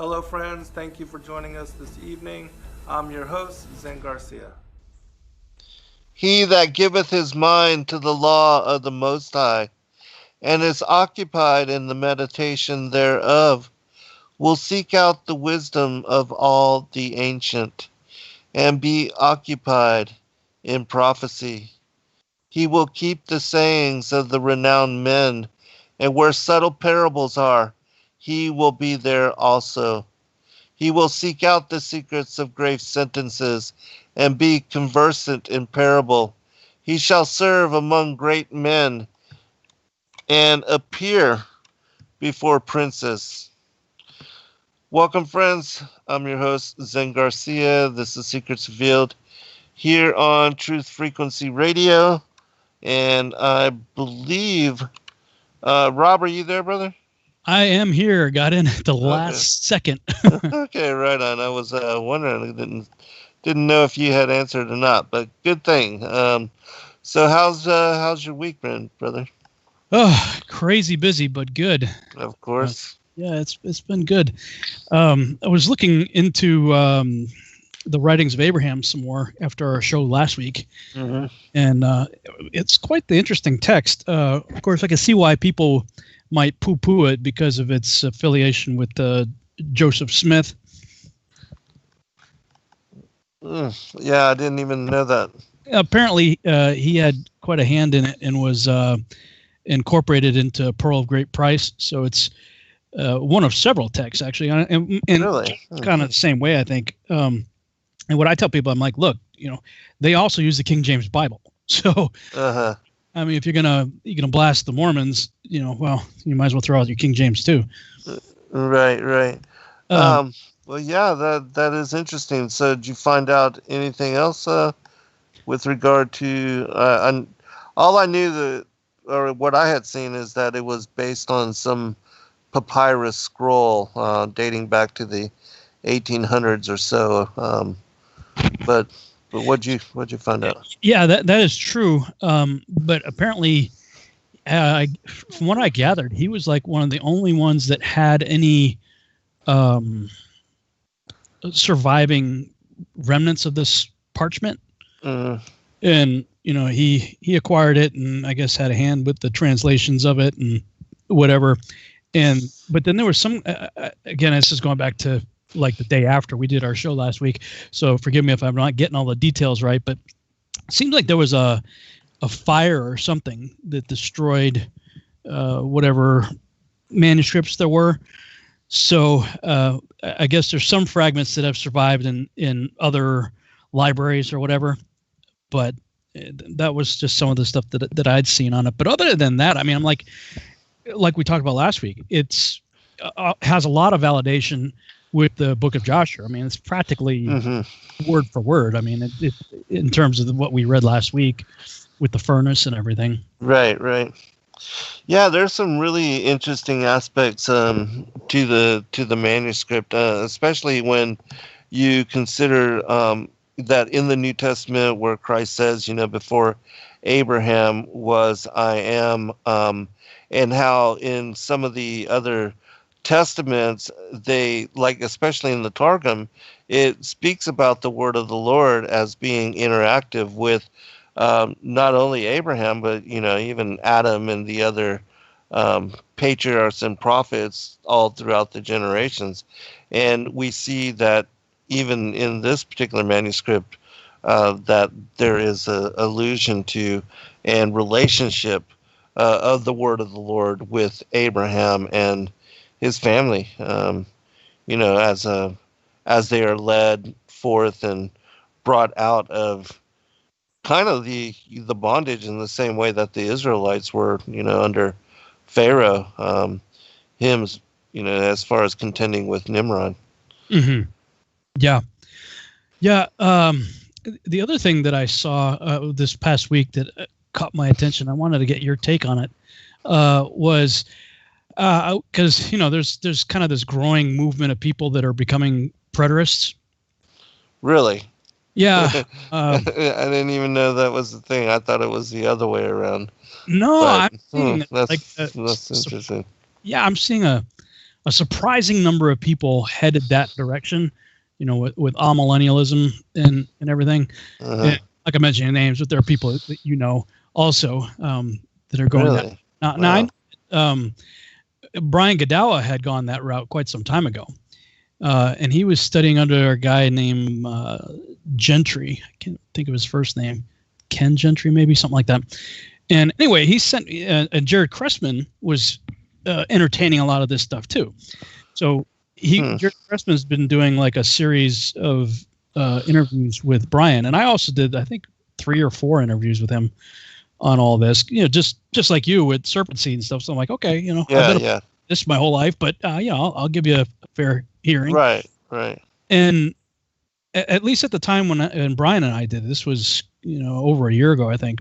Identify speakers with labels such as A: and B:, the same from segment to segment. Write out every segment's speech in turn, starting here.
A: Hello friends, thank you for joining us this evening. I'm your host, Zen Garcia.
B: He that giveth his mind to the law of the Most High, and is occupied in the meditation thereof, will seek out the wisdom of all the ancient, and be occupied in prophecy. He will keep the sayings of the renowned men, and where subtle parables are, he will be there also. He will seek out the secrets of grave sentences, and be conversant in parable. He shall serve among great men, and appear before princes. Welcome, friends. I'm your host, Zen Garcia. This is Secrets Revealed here on Truth Frequency Radio. And I believe, Rob, are you there, brother?
C: I am here. Got in at the last second.
B: Okay, right on. I was wondering. Didn't know if you had answered or not, but good thing. So how's your week been, brother?
C: Oh, crazy busy, but good.
B: Of course.
C: Yeah, it's been good. I was looking into the writings of Abraham some more after our show last week, and it's quite the interesting text. Of course, I can see why people might poo-poo it because of its affiliation with Joseph Smith.
B: Yeah, I didn't even know that.
C: Apparently, he had quite a hand in it and was incorporated into Pearl of Great Price. So it's one of several texts, actually, and
B: Really?
C: kind of the same way, I think. And what I tell people, I'm like, look, they also use the King James Bible. So, I mean, if you're gonna blast the Mormons, well, you might as well throw out your King James too.
B: Right. Well, yeah, that is interesting. So, did you find out anything else with regard to? All I knew or what I had seen is that it was based on some papyrus scroll dating back to the 1800s or so. But what'd you find out?
C: Yeah, that is true. But apparently, from what I gathered, he was like one of the only ones that had any surviving remnants of this parchment. And he acquired it, and I guess had a hand with the translations of it and whatever. But then there was some. Again, this is going back to like the day after we did our show last week, so forgive me if I'm not getting all the details right, but it seems like there was a fire or something that destroyed whatever manuscripts there were. So I guess there's some fragments that have survived in other libraries or whatever, but that was just some of the stuff that I'd seen on it. But other than that, I mean, I'm like we talked about last week, it's has a lot of validation with the book of Joshua. I mean, it's practically word for word. I mean, it in terms of what we read last week with the furnace and everything.
B: Right. Yeah, there's some really interesting aspects to the manuscript, especially when you consider that in the New Testament where Christ says, before Abraham was, I am, and how in some of the other Testaments, they, like, especially in the Targum, it speaks about the word of the Lord as being interactive with not only Abraham, but, even Adam and the other patriarchs and prophets all throughout the generations. And we see that even in this particular manuscript, that there is a allusion to and relationship of the word of the Lord with Abraham and his family, as they are led forth and brought out of kind of the bondage in the same way that the Israelites were, under Pharaoh, as far as contending with Nimrod.
C: Mm-hmm. Yeah. The other thing that I saw this past week that caught my attention, I wanted to get your take on it, was because there's kind of this growing movement of people that are becoming preterists.
B: Really?
C: Yeah.
B: I didn't even know that was the thing. I thought it was the other way around.
C: No,
B: But,
C: I'm seeing
B: that's interesting.
C: yeah, I'm seeing a a surprising number of people headed that direction, with amillennialism and everything. And like I mentioned names, but there are people that also that are going
B: Really?
C: that. Now, Brian Godawa had gone that route quite some time ago. And he was studying under a guy named Gentry. I can't think of his first name. Ken Gentry, maybe, something like that. And anyway, he sent, and Jared Cressman was entertaining a lot of this stuff too. So Jared Cressman's been doing like a series of interviews with Brian. And I also did, I think, 3 or 4 interviews with him on all this, just like you with Serpent Seed and stuff. So I'm like, okay, I've been this my whole life, but I'll give you a fair hearing.
B: Right.
C: And at least at the time when Brian and I did, this was, over a year ago, I think,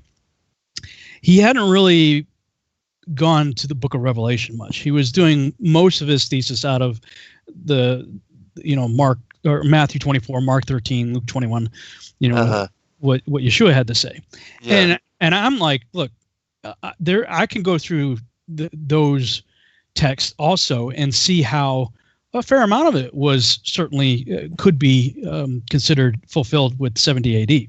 C: he hadn't really gone to the book of Revelation much. He was doing most of his thesis out of the, Mark or Matthew 24, Mark 13, Luke 21, what Yeshua had to say. Yeah. And I'm like, look, I can go through those texts also and see how a fair amount of it was certainly could be considered fulfilled with 70 AD.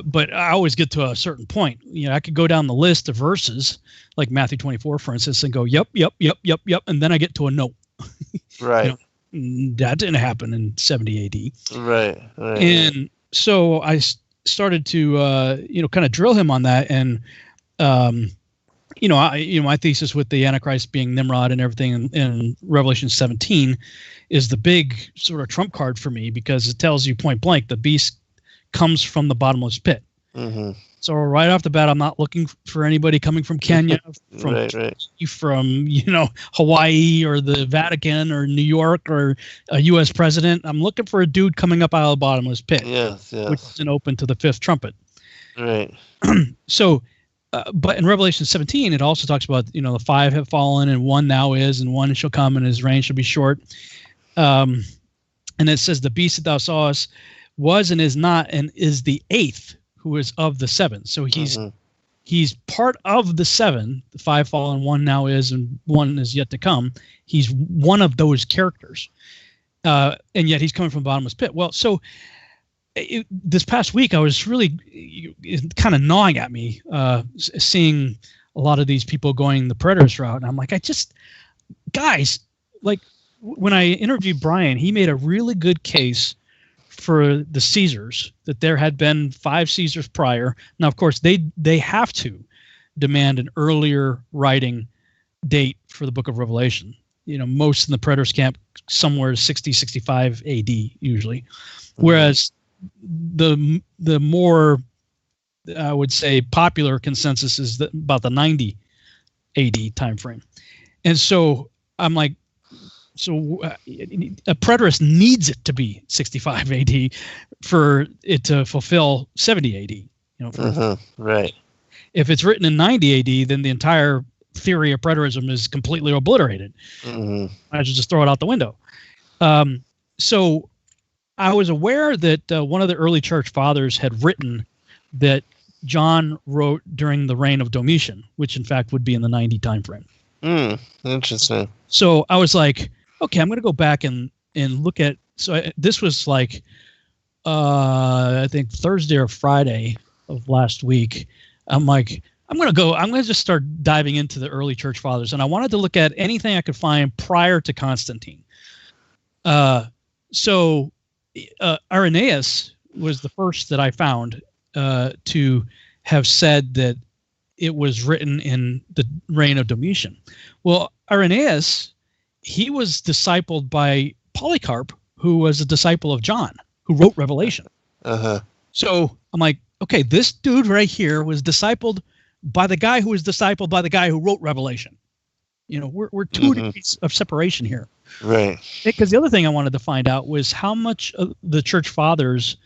C: But I always get to a certain point. I could go down the list of verses, like Matthew 24, for instance, and go, yep. And then I get to a note.
B: Right.
C: That didn't happen in 70 AD.
B: Right.
C: And so I started to, kind of drill him on that. And, my thesis with the Antichrist being Nimrod and everything in Revelation 17 is the big sort of trump card for me, because it tells you point blank the beast comes from the bottomless pit. So right off the bat, I'm not looking for anybody coming from Kenya, from Hawaii or the Vatican or New York or a U.S. president. I'm looking for a dude coming up out of the bottomless pit, which isn't open to the fifth trumpet.
B: Right.
C: So, but in Revelation 17, it also talks about, the 5 have fallen and 1 now is, and 1 shall come and his reign shall be short. And it says the beast that thou sawest was and is not and is the 8th who is of the 7. So he's part of the 7. The 5 fallen, 1 now is, and 1 is yet to come. He's one of those characters. And yet he's coming from the bottomless pit. Well, so this past week, I was really kind of gnawing at me, seeing a lot of these people going the preterist route. And I'm like, guys, like when I interviewed Brian, he made a really good case for the Caesars, that there had been 5 Caesars prior. Now, of course, they have to demand an earlier writing date for the book of Revelation. Most in the preterist camp, somewhere 60, 65 AD usually. Whereas the more, I would say, popular consensus is about the 90 AD time frame. And so I'm like, a preterist needs it to be 65 AD for it to fulfill 70 AD.
B: Right.
C: If it's written in 90 AD, then the entire theory of preterism is completely obliterated. I should just throw it out the window. So I was aware that one of the early church fathers had written that John wrote during the reign of Domitian, which in fact would be in the 90 time frame.
B: Interesting.
C: So I was like, okay, I'm going to go back and look at. So this was like, I think Thursday or Friday of last week. I'm like, I'm going to just start diving into the early church fathers. And I wanted to look at anything I could find prior to Constantine. So Irenaeus was the first that I found to have said that it was written in the reign of Domitian. Well, Irenaeus, he was discipled by Polycarp, who was a disciple of John, who wrote Revelation. So I'm like, okay, this dude right here was discipled by the guy who was discipled by the guy who wrote Revelation. We're 2 degrees of separation here.
B: Right.
C: Because the other thing I wanted to find out was how much of the church fathers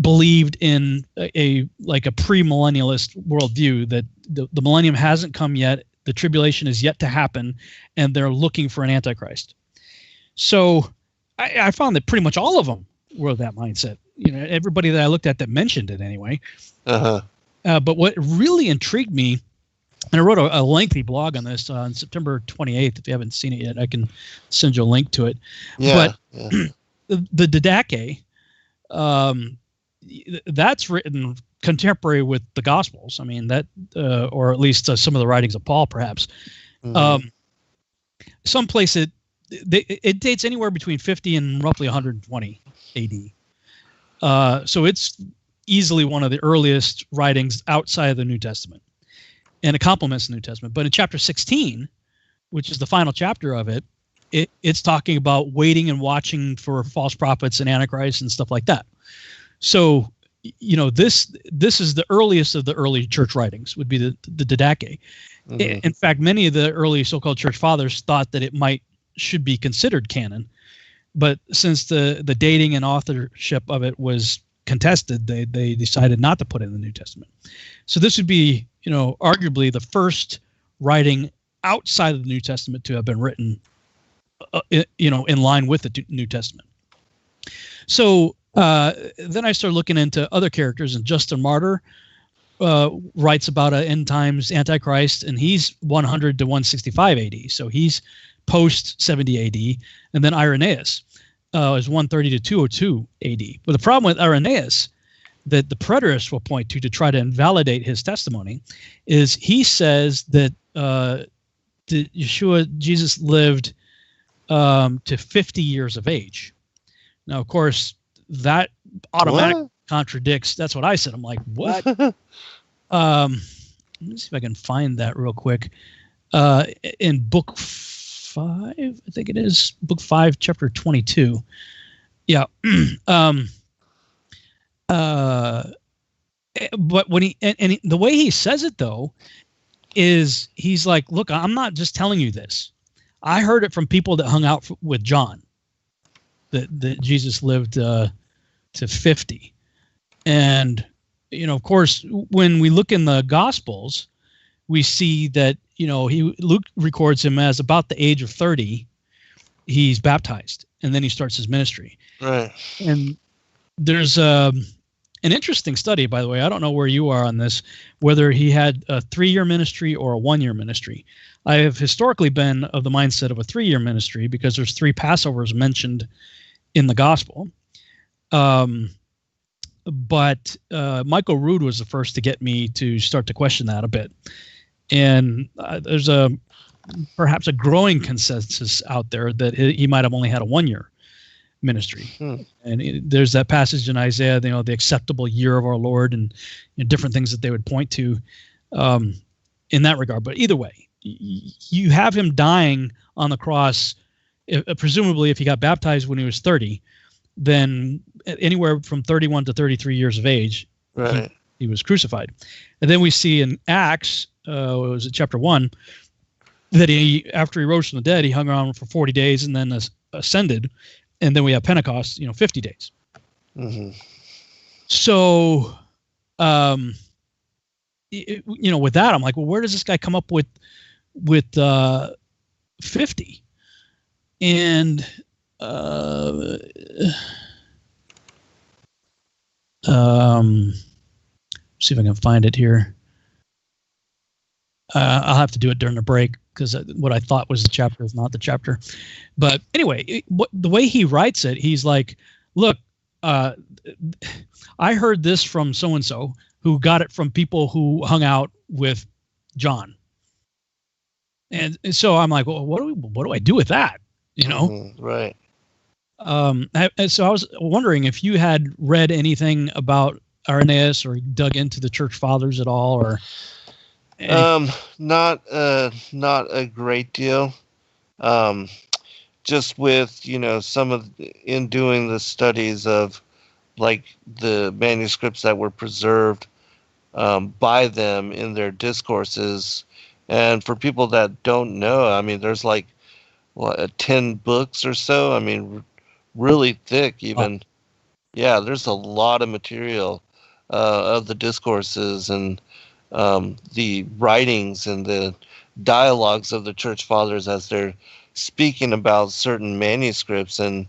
C: believed in a premillennialist worldview, that the millennium hasn't come yet, the tribulation is yet to happen, and they're looking for an antichrist. So I found that pretty much all of them were of that mindset. Everybody that I looked at that mentioned it anyway. But what really intrigued me And I wrote a lengthy blog on this on September 28th. If you haven't seen it yet, I can send you a link to it.
B: Yeah.
C: But the Didache, that's written contemporary with the Gospels. I mean, that, or at least some of the writings of Paul, perhaps.
B: Mm-hmm.
C: Someplace it dates anywhere between 50 and roughly 120 AD. So it's easily one of the earliest writings outside of the New Testament. And it complements the New Testament. But in chapter 16, which is the final chapter of it, it's talking about waiting and watching for false prophets and antichrist and stuff like that. So, this is the earliest of the early church writings, would be the Didache. Mm-hmm. In fact, many of the early so-called church fathers thought that it should be considered canon. But since the dating and authorship of it was contested, they decided not to put it in the New Testament. So this would be, arguably the first writing outside of the New Testament to have been written, in line with the New Testament. So then I started looking into other characters, and Justin Martyr writes about an end times antichrist, and he's 100 to 165 AD. So he's post 70 AD, and then Irenaeus is 130 to 202 AD. But the problem with Irenaeus that the preterists will point to try to invalidate his testimony is he says that Jesus lived to 50 years of age. Now, of course, that automatically contradicts. That's what I said. I'm like, what? Let me see if I can find that real quick. In book 5, I think it is, book 5, chapter 22. Yeah. But when the way he says it, though, is he's like, look, I'm not just telling you this. I heard it from people that hung out with John, that Jesus lived to 50. And, of course, when we look in the Gospels, we see that, Luke records him as about the age of 30. He's baptized, and then he starts his ministry. Right. And there's an interesting study, by the way. I don't know where you are on this, whether he had a 3-year ministry or a 1-year ministry. I have historically been of the mindset of a 3-year ministry because there's 3 Passovers mentioned in the gospel. But Michael Rood was the first to get me to start to question that a bit. And there's perhaps a growing consensus out there that he might have only had a 1-year ministry. And there's that passage in Isaiah, the acceptable year of our Lord, and different things that they would point to in that regard. But either way, you have him dying on the cross, presumably if he got baptized when he was 30, then anywhere from 31 to 33 years of age, right, he was crucified. And then we see in Acts, was it chapter 1, that after he rose from the dead, he hung around for 40 days and then ascended. And then we have Pentecost, 50 days. Mm-hmm. So, with that, I'm like, well, where does this guy come up with 50? And see if I can find it here. I'll have to do it during the break because what I thought was the chapter is not the chapter. But anyway, the way he writes it, he's like, look, I heard this from so-and-so who got it from people who hung out with John. And so I'm like, well, what do I do with that?
B: Right.
C: And so I was wondering if you had read anything about Irenaeus or dug into the church fathers at all, or
B: not a great deal. Just with some in doing the studies of like the manuscripts that were preserved by them in their discourses, and for people that don't know, I mean, there's like 10 books or so. I mean, really thick even. Oh. Yeah, there's a lot of material of the discourses and the writings and the dialogues of the church fathers as they're speaking about certain manuscripts, and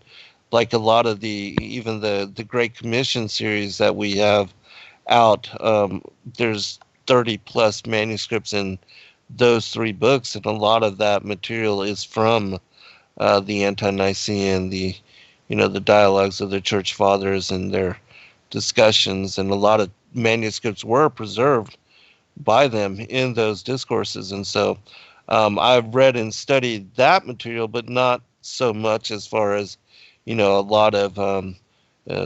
B: like a lot of even the Great Commission series that we have out, there's 30 plus manuscripts in those three books, and a lot of that material is from the Ante-Nicene, the dialogues of the church fathers and their discussions, and a lot of manuscripts were preserved by them in those discourses. And so I've read and studied that material, but not so much as far as, a lot of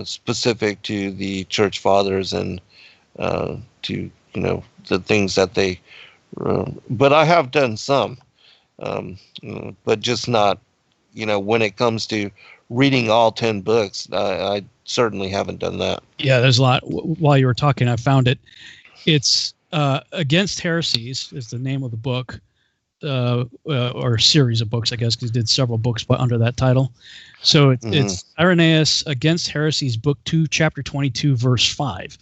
B: specific to the church fathers and to, the things that they, but I have done some, but just not, when it comes to reading all 10 books, I certainly haven't done that.
C: Yeah, there's a lot. While you were talking, I found it. It's Against Heresies is the name of the book, or series of books, I guess, because he did several books under that title. So it's Irenaeus Against Heresies, Book 2, Chapter 22, Verse 5.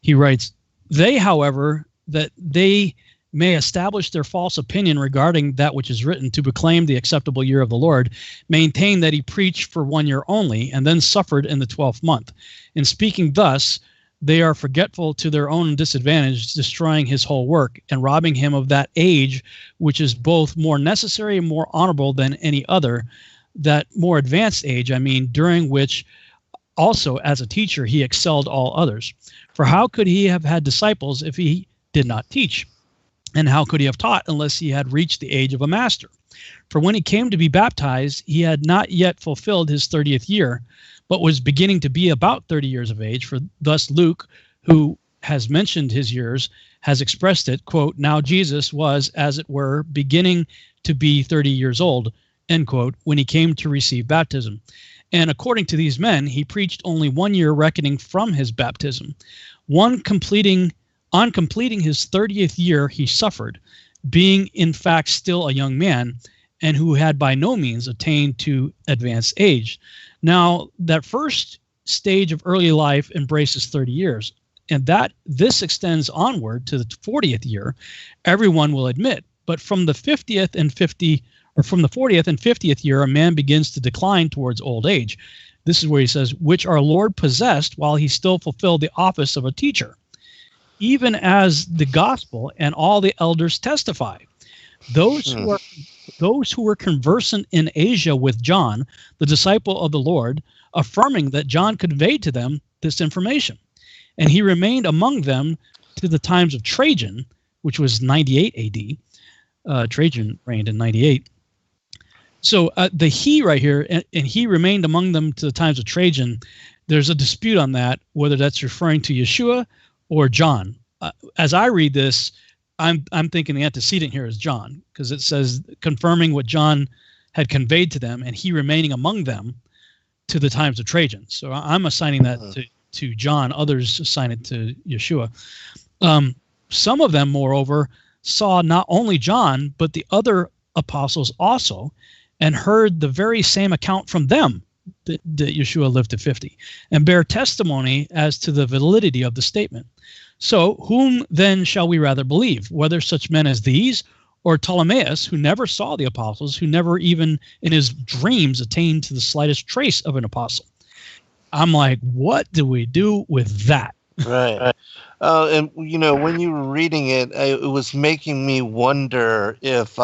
C: He writes, "They, however, that they may establish their false opinion regarding that which is written to proclaim the acceptable year of the Lord, maintain that he preached for 1 year only, and then suffered in the 12th month. In speaking thus, they are forgetful to their own disadvantage, destroying his whole work, and robbing him of that age which is both more necessary and more honorable than any other, that more advanced age, during which also as a teacher he excelled all others. For how could he have had disciples if he did not teach? And how could he have taught unless he had reached the age of a master? For when he came to be baptized, he had not yet fulfilled his 30th year, but was beginning to be about 30 years of age. For thus Luke, who has mentioned his years, has expressed it, quote, now Jesus was, as it were, beginning to be 30 years old, end quote, when he came to receive baptism. And according to these men, he preached only 1 year reckoning from his baptism. On completing his 30th year, he suffered, being in fact still a young man, and who had by no means attained to advanced age. Now, that first stage of early life embraces 30 years, and that this extends onward to the 40th year, everyone will admit. But from the 40th and 50th year, a man begins to decline towards old age. This is where he says, which our Lord possessed while he still fulfilled the office of a teacher, even as the gospel and all the elders testify. Those who were conversant in Asia with John, the disciple of the Lord, affirming that John conveyed to them this information. And he remained among them to the times of Trajan, which was 98 AD. Trajan reigned in 98. So the he right here, and he remained among them to the times of Trajan, there's a dispute on that, whether that's referring to Yeshua or John. As I read this, I'm thinking the antecedent here is John, because it says confirming what John had conveyed to them, and he remaining among them to the times of Trajan. So I'm assigning that to John. Others assign it to Yeshua. Some of them, moreover, saw not only John, but the other apostles also, and heard the very same account from them that Yeshua lived to 50, and bear testimony as to the validity of the statement. So whom then shall we rather believe, whether such men as these, or Ptolemaeus, who never saw the apostles, who never even in his dreams attained to the slightest trace of an apostle? I'm like, what do we do with that?
B: Right. And, when you were reading it, it was making me wonder if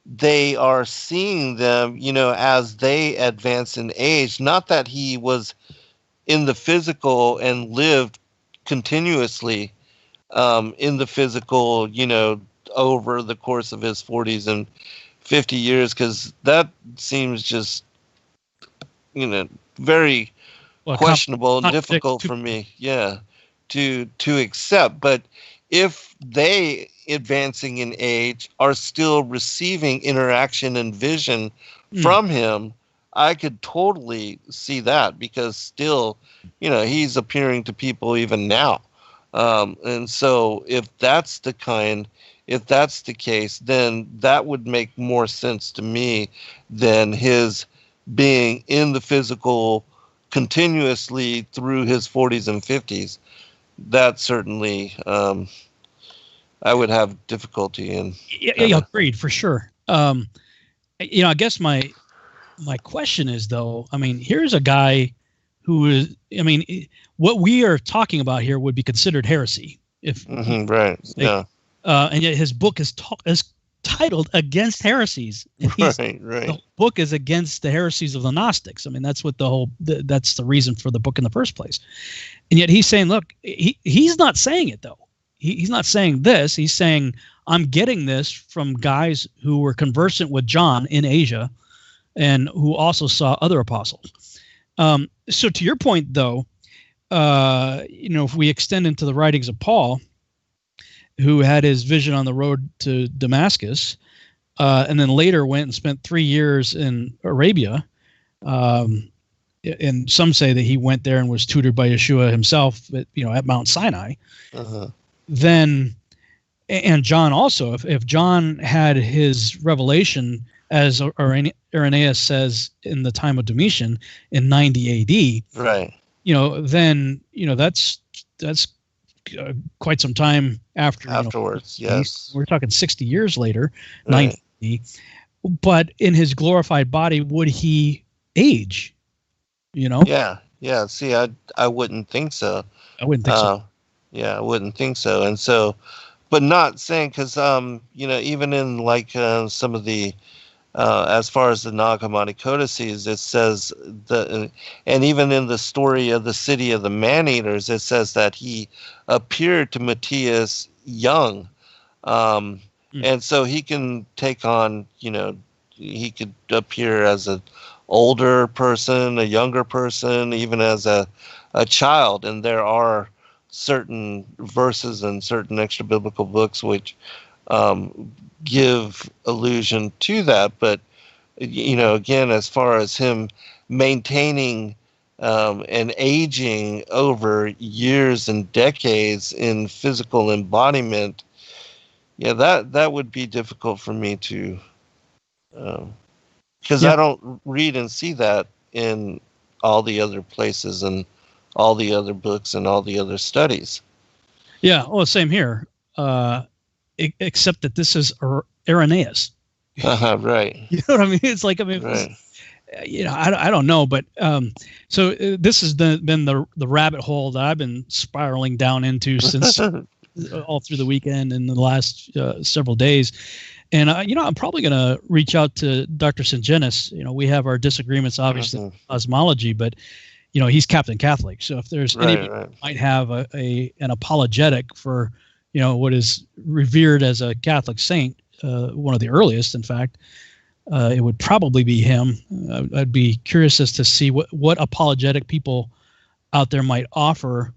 B: they are seeing them, as they advance in age. Not that he was in the physical and lived continuously in the physical, over the course of his 40s and 50 years, because that seems just, very questionable and difficult for me, to accept. But if they, advancing in age, are still receiving interaction and vision from him, I could totally see that, because still, he's appearing to people even now. And so if that's the case, then that would make more sense to me than his being in the physical continuously through his 40s and 50s. That certainly, I would have difficulty in.
C: Yeah, agreed, for sure. I guess my question is, though, here's a guy who is,
B: Mm-hmm,
C: what we are talking about here would be considered heresy.
B: Right. Yeah.
C: and yet his book is titled Against Heresies.
B: Right.
C: The book is against the heresies of the Gnostics. I mean, that's what that's the reason for the book in the first place. And yet he's saying, look, he's not saying it though. He's not saying this. He's saying, I'm getting this from guys who were conversant with John in Asia and who also saw other apostles. So to your point, though, if we extend into the writings of Paul, who had his vision on the road to Damascus, and then later went and spent 3 years in Arabia, and some say that he went there and was tutored by Yeshua himself at Mount Sinai. Then, and John also, if John had his revelation, as Irenaeus says, in the time of Domitian in 90 AD,
B: right?
C: Then that's quite some time
B: afterwards. Yes,
C: we're talking 60 years later,
B: right.
C: 90 AD. But in his glorified body, would he age?
B: Yeah. See, I wouldn't think so.
C: I wouldn't think so.
B: Yeah, I wouldn't think so. And so, but not saying, because even in like some of the as far as the Nag Hammadi codices, it says and even in the story of the city of the man-eaters, it says that he appeared to Matthias young, and so he can take on, he could appear as an older person, a younger person, even as a child, and there are certain verses and certain extra biblical books which give allusion to that. But again, as far as him maintaining and aging over years and decades in physical embodiment, that would be difficult for me to, because I don't read and see that in all the other places and all the other books and all the other studies.
C: Yeah, well, same here. Except that this is Irenaeus.
B: Right.
C: You know what I mean? It's like,
B: right.
C: I don't know, but so this has been the rabbit hole that I've been spiraling down into since all through the weekend and the last several days. And I'm probably going to reach out to Dr. Singenis. We have our disagreements, obviously, in cosmology, but he's Captain Catholic. So if there's anybody who might have an apologetic for what is revered as a Catholic saint, one of the earliest, in fact, it would probably be him. I'd be curious as to see what apologetic people out there might offer.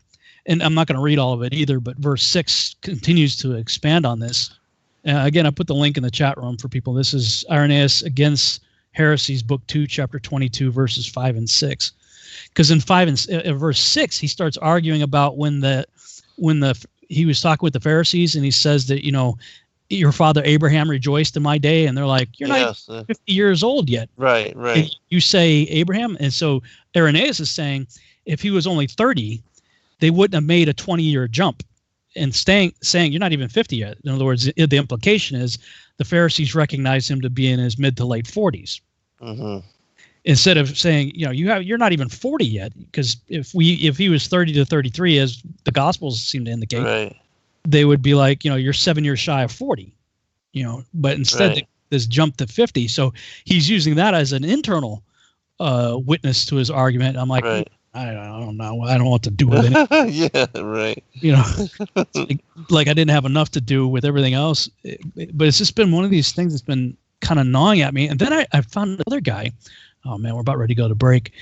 C: And I'm not going to read all of it either, but verse 6 continues to expand on this. Again, I put the link in the chat room for people. This is Irenaeus Against Heresies, Book 2, Chapter 22, verses 5 and 6. Because in verse 6, he starts arguing about when he was talking with the Pharisees, and he says that, your father Abraham rejoiced in my day, and they're like, you're not 50 years old yet.
B: Right.
C: And you say Abraham, and so Irenaeus is saying if he was only 30, they wouldn't have made a 20-year jump, and saying you're not even 50 yet. In other words, the implication is the Pharisees recognize him to be in his mid to late 40s. Mm-hmm. Instead of saying, you're not even 40 yet, because if he was 30 to 33, as the Gospels seem to indicate, they would be like, you're 7 years shy of 40, but instead this jump to 50. So he's using that as an internal witness to his argument. I'm like, I don't know. I don't know what to do with it.
B: Yeah, right.
C: Like I didn't have enough to do with everything else. But it's just been one of these things that's been kind of gnawing at me. And then I found another guy. Oh man, we're about ready to go to break.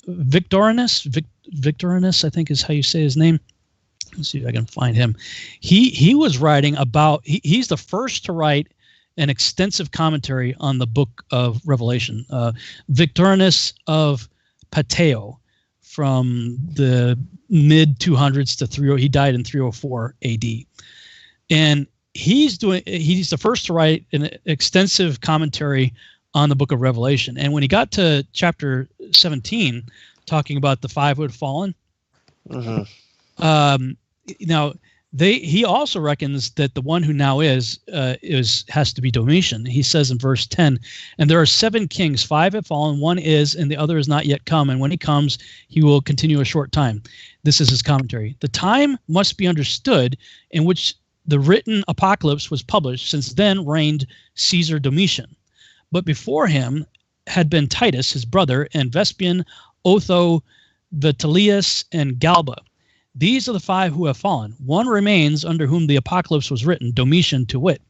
C: Victorinus, I think is how you say his name. Let's see if I can find him. He was writing about. He's the first to write an extensive commentary on the book of Revelation. Victorinus of Pateo, from the mid 200s to 30. He died in 304 A.D. And he's the first to write an extensive commentary on the book of Revelation. And when he got to chapter 17, talking about the five who had fallen, now He also reckons that the one who now is has to be Domitian. He says in verse 10, and there are 7 kings, 5 have fallen, 1 is, and the other is not yet come. And when he comes, he will continue a short time. This is his commentary. The time must be understood in which the written apocalypse was published, since then reigned Caesar Domitian. But before him had been Titus, his brother, and Vespasian, Otho, Vitellius, and Galba. These are the 5 who have fallen. 1 remains, under whom the apocalypse was written, Domitian to wit.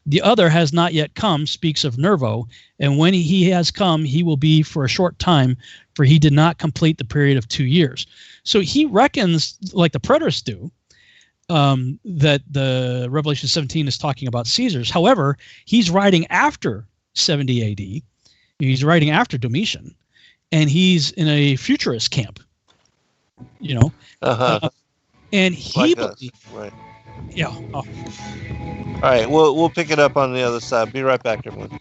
C: The other has not yet come, speaks of Nervo, and when he has come, he will be for a short time, for he did not complete the period of 2 years. So he reckons, like the preterists do, that the Revelation 17 is talking about Caesars. However, he's writing after 70 AD. He's writing after Domitian, and he's in a futurist camp. And he
B: like right.
C: Yeah.
B: All right, we'll pick it up on the other side. Be right back, everyone.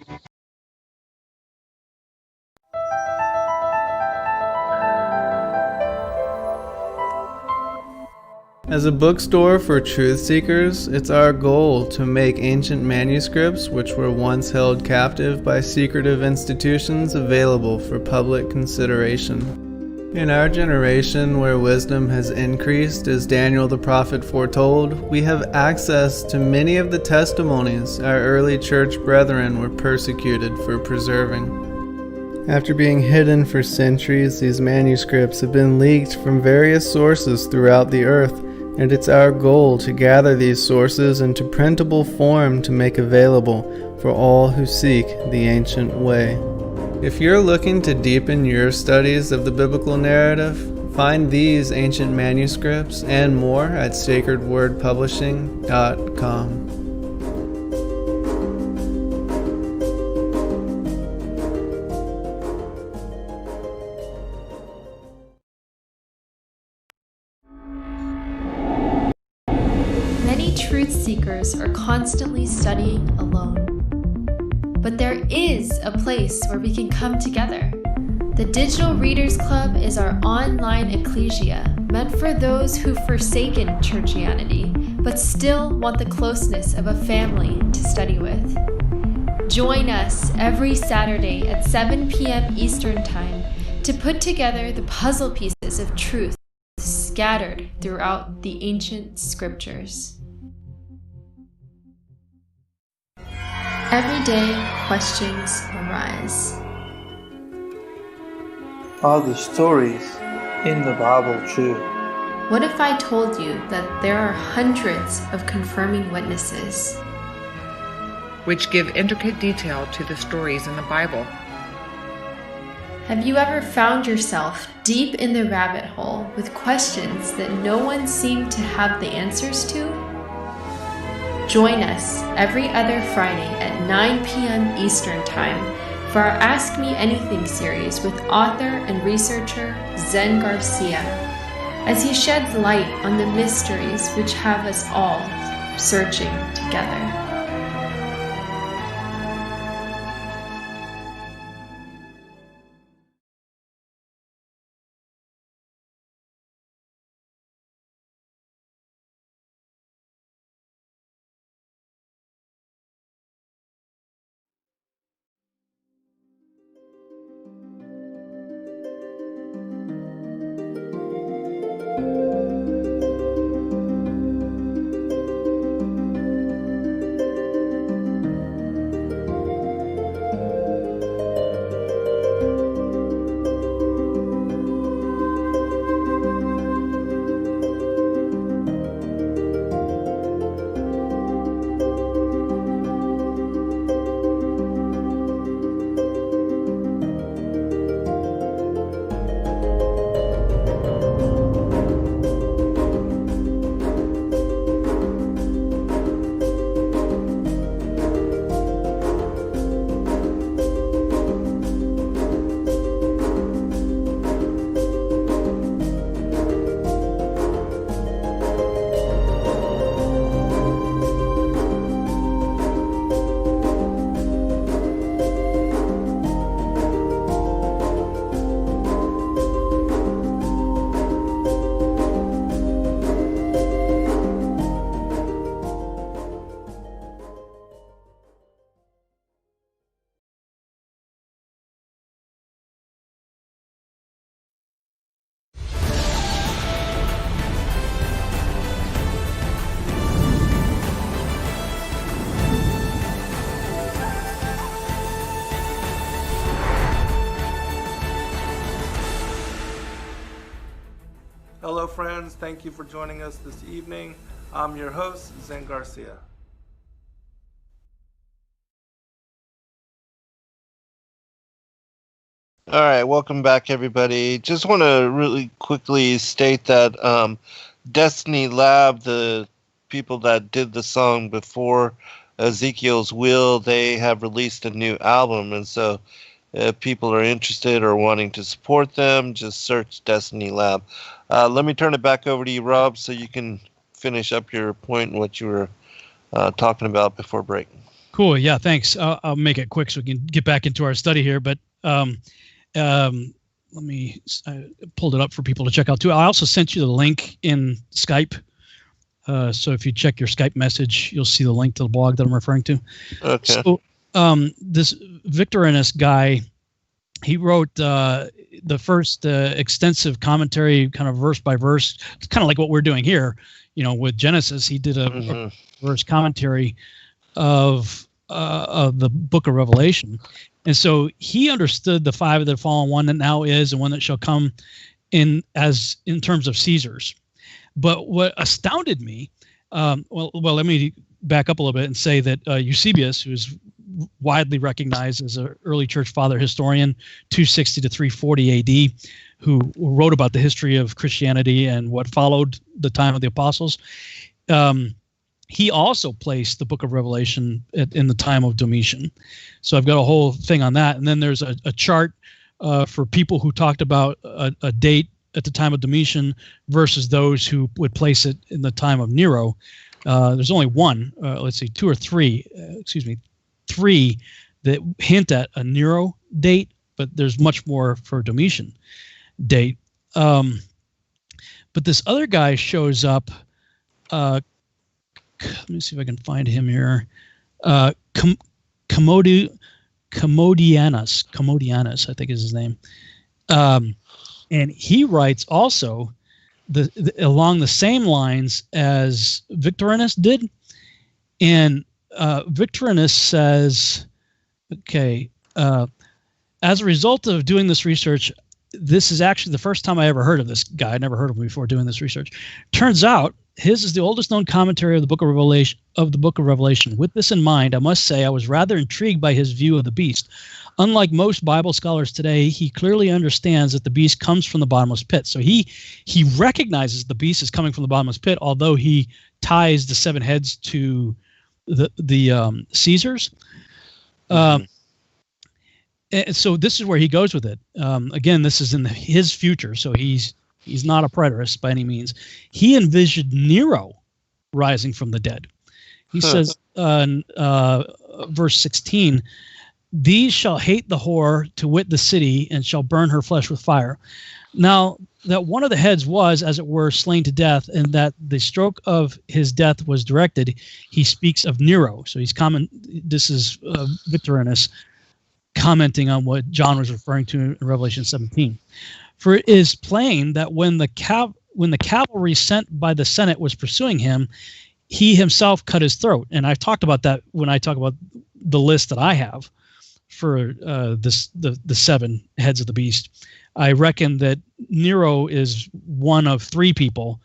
D: As a bookstore for truth seekers, it's our goal to make ancient manuscripts which were once held captive by secretive institutions available for public consideration. In our generation, where wisdom has increased, as Daniel the prophet foretold, we have access to many of the testimonies our early church brethren were persecuted for preserving. After being hidden for centuries, these manuscripts have been leaked from various sources throughout the earth, and it's our goal to gather these sources into printable form to make available for all who seek the ancient way. If you're looking to deepen your studies of the biblical narrative, find these ancient manuscripts and more at sacredwordpublishing.com.
E: Many truth seekers are constantly studying alone. But there is a place where we can come together. The Digital Readers Club is our online ecclesia, meant for those who've forsaken churchianity, but still want the closeness of a family to study with. Join us every Saturday at 7 p.m. Eastern Time to put together the puzzle pieces of truth scattered throughout the ancient scriptures. Every day, questions arise.
F: Are the stories in the Bible true?
E: What if I told you that there are hundreds of confirming witnesses,
G: which give intricate detail to the stories in the Bible?
E: Have you ever found yourself deep in the rabbit hole with questions that no one seemed to have the answers to? Join us every other Friday at 9 p.m. Eastern Time for our Ask Me Anything series with author and researcher Zen Garcia, as he sheds light on the mysteries which have us all searching together.
A: Hello, friends. Thank you for joining us this evening. I'm your host, Zen Garcia.
B: All right, welcome back, everybody. Just want to really quickly state that Destiny Lab, the people that did the song before Ezekiel's Will, they have released a new album, and so if people are interested or wanting to support them, just search Destiny Lab. Let me turn it back over to you, Rob, so you can finish up your point and what you were talking about before break.
C: Cool. Yeah, thanks. I'll make it quick so we can get back into our study here. But I pulled it up for people to check out too. I also sent you the link in Skype. So if you check your Skype message, you'll see the link to the blog that I'm referring to.
B: Okay.
C: So this Victorinus guy, he wrote the first extensive commentary, kind of verse by verse. It's kind of like what we're doing here, with Genesis. He did a verse commentary of the book of Revelation. And so he understood the five that have fallen, one that now is, and one that shall come in terms of Caesars. But what astounded me, let me back up a little bit and say that Eusebius, who's widely recognized as an early church father historian, 260 to 340 AD, who wrote about the history of Christianity and what followed the time of the apostles, he also placed the book of Revelation in the time of Domitian. So I've got a whole thing on that. And then there's a chart for people who talked about a date at the time of Domitian versus those who would place it in the time of Nero. There's only one, three that hint at a Nero date, but there's much more for Domitian date. But this other guy shows up. Let me see if I can find him here. Comodianus, I think is his name. And he writes also along the same lines as Victorinus did. And Victorinus says, as a result of doing this research, this is actually the first time I ever heard of this guy. I never heard of him before doing this research. Turns out his is the oldest known commentary of the book of Revelation. With this in mind, I must say I was rather intrigued by his view of the beast. Unlike most Bible scholars today, he clearly understands that the beast comes from the bottomless pit. So he recognizes the beast is coming from the bottomless pit, although he ties the seven heads to the Caesars. And so this is where he goes with it. Again, this is in his future, so he's not a preterist by any means. He envisioned Nero rising from the dead. He says, verse 16, "These shall hate the whore, to wit the city, and shall burn her flesh with fire." Now, that one of the heads was, as it were, slain to death, and that the stroke of his death was directed, he speaks of Nero. So this is Victorinus commenting on what John was referring to in Revelation 17. "For it is plain that when the cavalry sent by the Senate was pursuing him, he himself cut his throat." And I've talked about that when I talk about the list that I have for the seven heads of the beast. I reckon that Nero is one of three people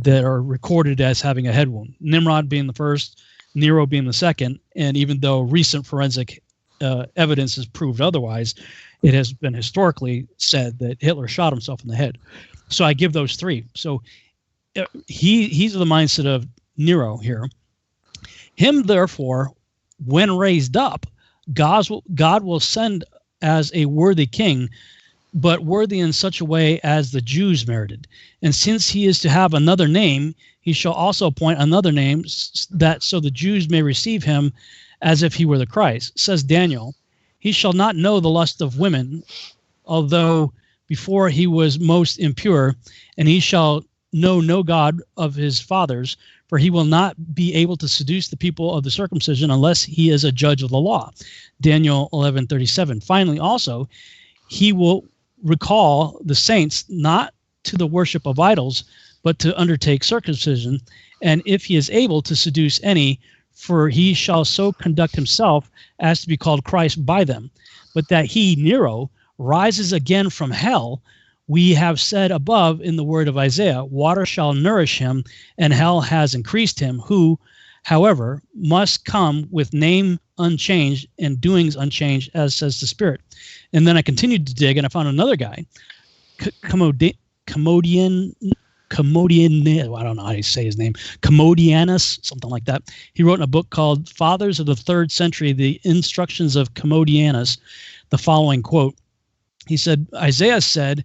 C: that are recorded as having a head wound. Nimrod being the first, Nero being the second, and even though recent forensic evidence has proved otherwise, it has been historically said that Hitler shot himself in the head. So I give those three. So he's of the mindset of Nero here. Him, therefore, when raised up, God will send as a worthy king, but worthy in such a way as the Jews merited. And since he is to have another name, he shall also appoint another name, that so the Jews may receive him as if he were the Christ. Says Daniel, "He shall not know the lust of women, although before he was most impure, and he shall know no God of his fathers, for he will not be able to seduce the people of the circumcision unless he is a judge of the law." Daniel 11:37. "Finally also, he will recall the saints not to the worship of idols, but to undertake circumcision, and if he is able to seduce any, for he shall so conduct himself as to be called Christ by them. But that he, Nero, rises again from hell, We have said above in the word of Isaiah, water shall nourish him, and hell has increased him, who, however, must come with name unchanged and doings unchanged, as says the Spirit. And then I continued to dig, and I found another guy, Comodian, I don't know how to say his name, Comodianus, something like that. He wrote in a book called Fathers of the 3rd Century, The Instructions of Comodianus, the following quote. He said, Isaiah said,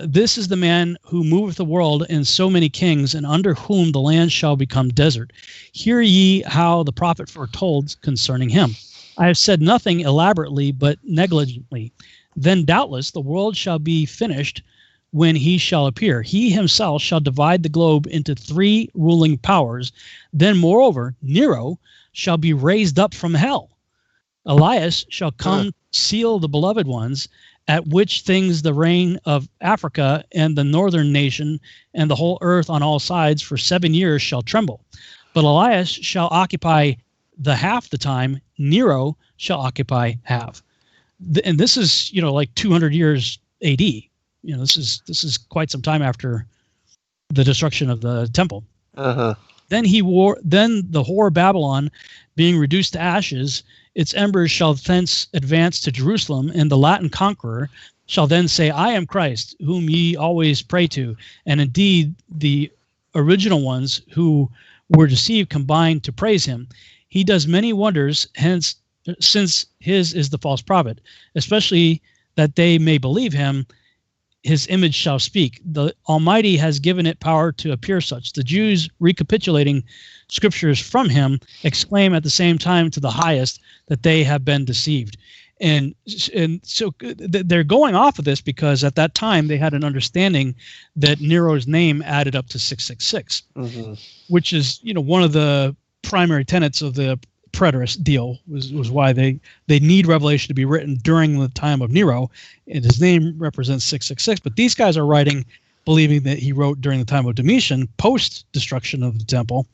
C: this is the man who moveth the world in so many kings, and under whom the land shall become desert. Hear ye how the prophet foretold concerning him. I have said nothing elaborately, but negligently. Then doubtless the world shall be finished when he shall appear. He himself shall divide the globe into 3 ruling powers. Then moreover, Nero shall be raised up from hell. Elias shall come seal the beloved ones, at which things the reign of Africa and the northern nation and the whole earth on all sides for 7 years shall tremble. But Elias shall occupy the half the time, Nero shall occupy half. And this is, like 200 years AD. This is quite some time after the destruction of the temple. Then the whore Babylon, being reduced to ashes, its embers shall thence advance to Jerusalem, and the Latin conqueror shall then say, I am Christ, whom ye always pray to. And indeed, the original ones who were deceived combined to praise him. He does many wonders, hence, since his is the false prophet, especially that they may believe him, his image shall speak. The Almighty has given it power to appear such. The Jews, recapitulating scriptures from him, exclaim at the same time to the highest that they have been deceived. And so they're going off of this because at that time they had an understanding that Nero's name added up to 666, which is, one of the primary tenets of the preterist deal was why they need Revelation to be written during the time of Nero, and his name represents 666. But these guys are writing believing that he wrote during the time of Domitian, post destruction of the temple,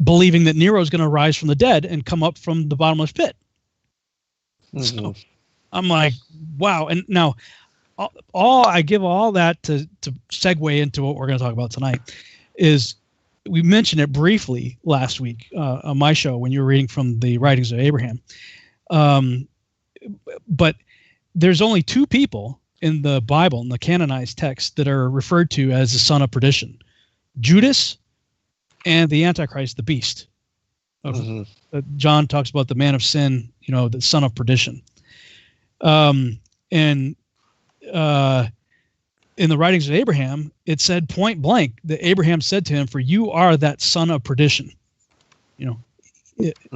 C: believing that Nero is going to rise from the dead and come up from the bottomless pit. So I'm like, wow. And now I give all that to segue into what we're going to talk about tonight is we mentioned it briefly last week on my show when you were reading from the writings of Abraham. But there's only 2 people in the Bible, in the canonized text, that are referred to as the son of perdition: Judas and the Antichrist, the beast. John talks about the man of sin, the son of perdition. In the writings of Abraham, it said point blank that Abraham said to him, for you are that son of perdition.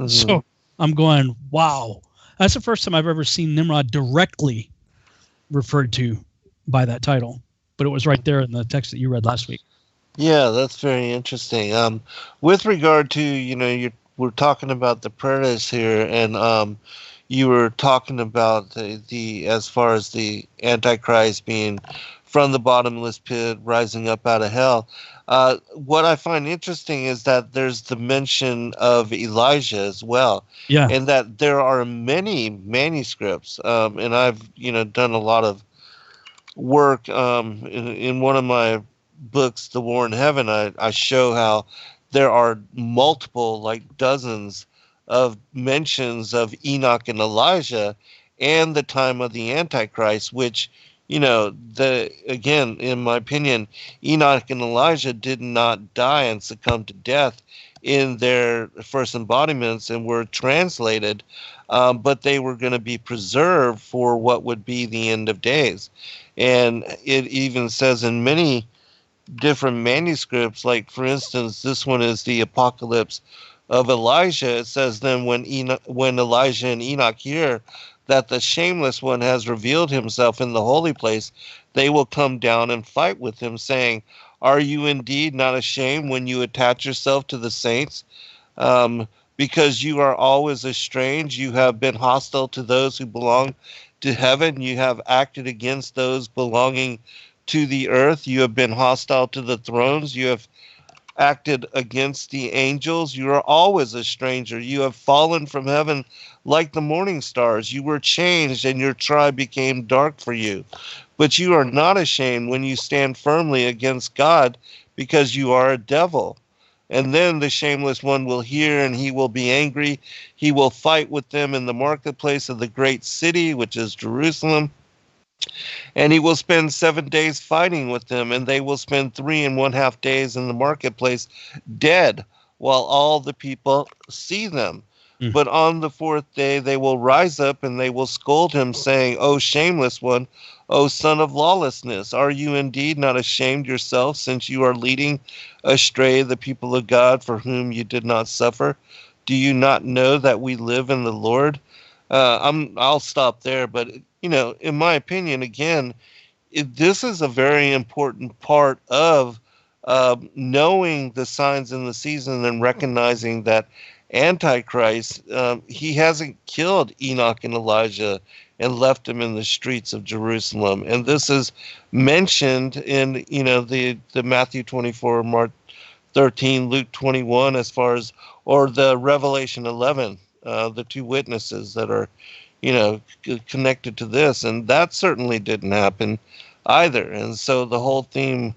C: So I'm going, wow. That's the first time I've ever seen Nimrod directly referred to by that title. But it was right there in the text that you read last week.
B: Yeah, that's very interesting. With regard to, we're talking about the preterists here, and you were talking about the as far as the Antichrist being from the bottomless pit, rising up out of hell. What I find interesting is that there's the mention of Elijah as well. Yeah. And that there are many manuscripts. And I've, done a lot of work in one of my books, The War in Heaven. I show how there are multiple, like dozens of mentions of Enoch and Elijah and the time of the Antichrist, which, again, in my opinion, Enoch and Elijah did not die and succumb to death in their first embodiments and were translated, but they were going to be preserved for what would be the end of days. And it even says in many different manuscripts, like, for instance, this one is the Apocalypse of Elijah. It says, then when Elijah and Enoch hear that the shameless one has revealed himself in the holy place, they will come down and fight with him, saying, are you indeed not ashamed when you attach yourself to the saints? Because you are always estranged, you have been hostile to those who belong to heaven, you have acted against those belonging to the earth, you have been hostile to the thrones, you have acted against the angels, you are always a stranger, you have fallen from heaven like the morning stars, you were changed and your tribe became dark for you. but you are not ashamed when you stand firmly against God, because you are a devil. And then the shameless one will hear, and he will be angry. He will fight with them in the marketplace of the great city, which is Jerusalem. And he will spend 7 days fighting with them, and they will spend 3½ days in the marketplace dead, while all the people see them. But on the 4th day they will rise up, and they will scold him, saying, O shameless one, O son of lawlessness, are you indeed not ashamed yourself, since you are leading astray the people of God, for whom you did not suffer? Do you not know that we live in the Lord? I'll stop there, but in my opinion, again, this is a very important part of knowing the signs in the season and recognizing that Antichrist, he hasn't killed Enoch and Elijah and left them in the streets of Jerusalem. And this is mentioned in, the Matthew 24, Mark 13, Luke 21, or the Revelation 11, the two witnesses that are, connected to this. And that certainly didn't happen either. And so the whole theme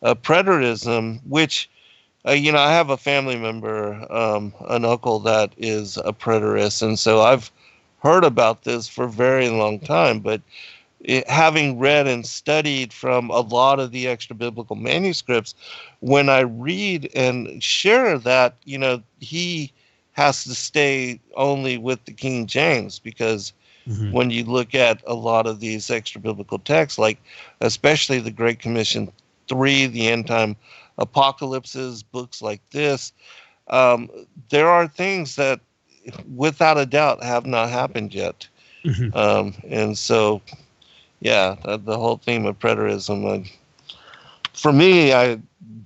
B: of preterism, which, I have a family member, an uncle that is a preterist, and so I've heard about this for a very long time, but having read and studied from a lot of the extra biblical manuscripts, when I read and share that, he has to stay only with the King James, because when you look at a lot of these extra biblical texts, like especially the Great Commission 3, the end time apocalypses, books like this, there are things that without a doubt have not happened yet. And so, the whole theme of preterism, for me, I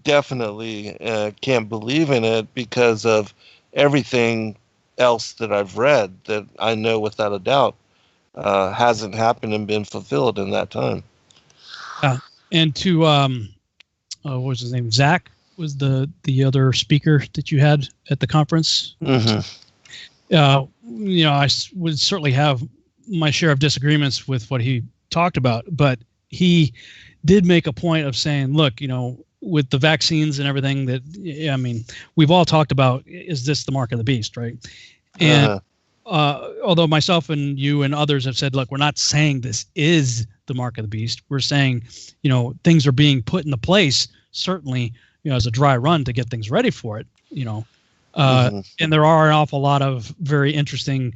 B: definitely can't believe in it because of everything else that I've read that I know without a doubt hasn't happened and been fulfilled in that time.
C: And to what was his name? Zach was the other speaker that you had at the conference. I would certainly have my share of disagreements with what he talked about, but he did make a point of saying, look, with the vaccines and everything that, we've all talked about, is this the mark of the beast, right? And although myself and you and others have said, look, we're not saying this is the mark of the beast. We're saying, things are being put into place, certainly, as a dry run to get things ready for it, and there are an awful lot of very interesting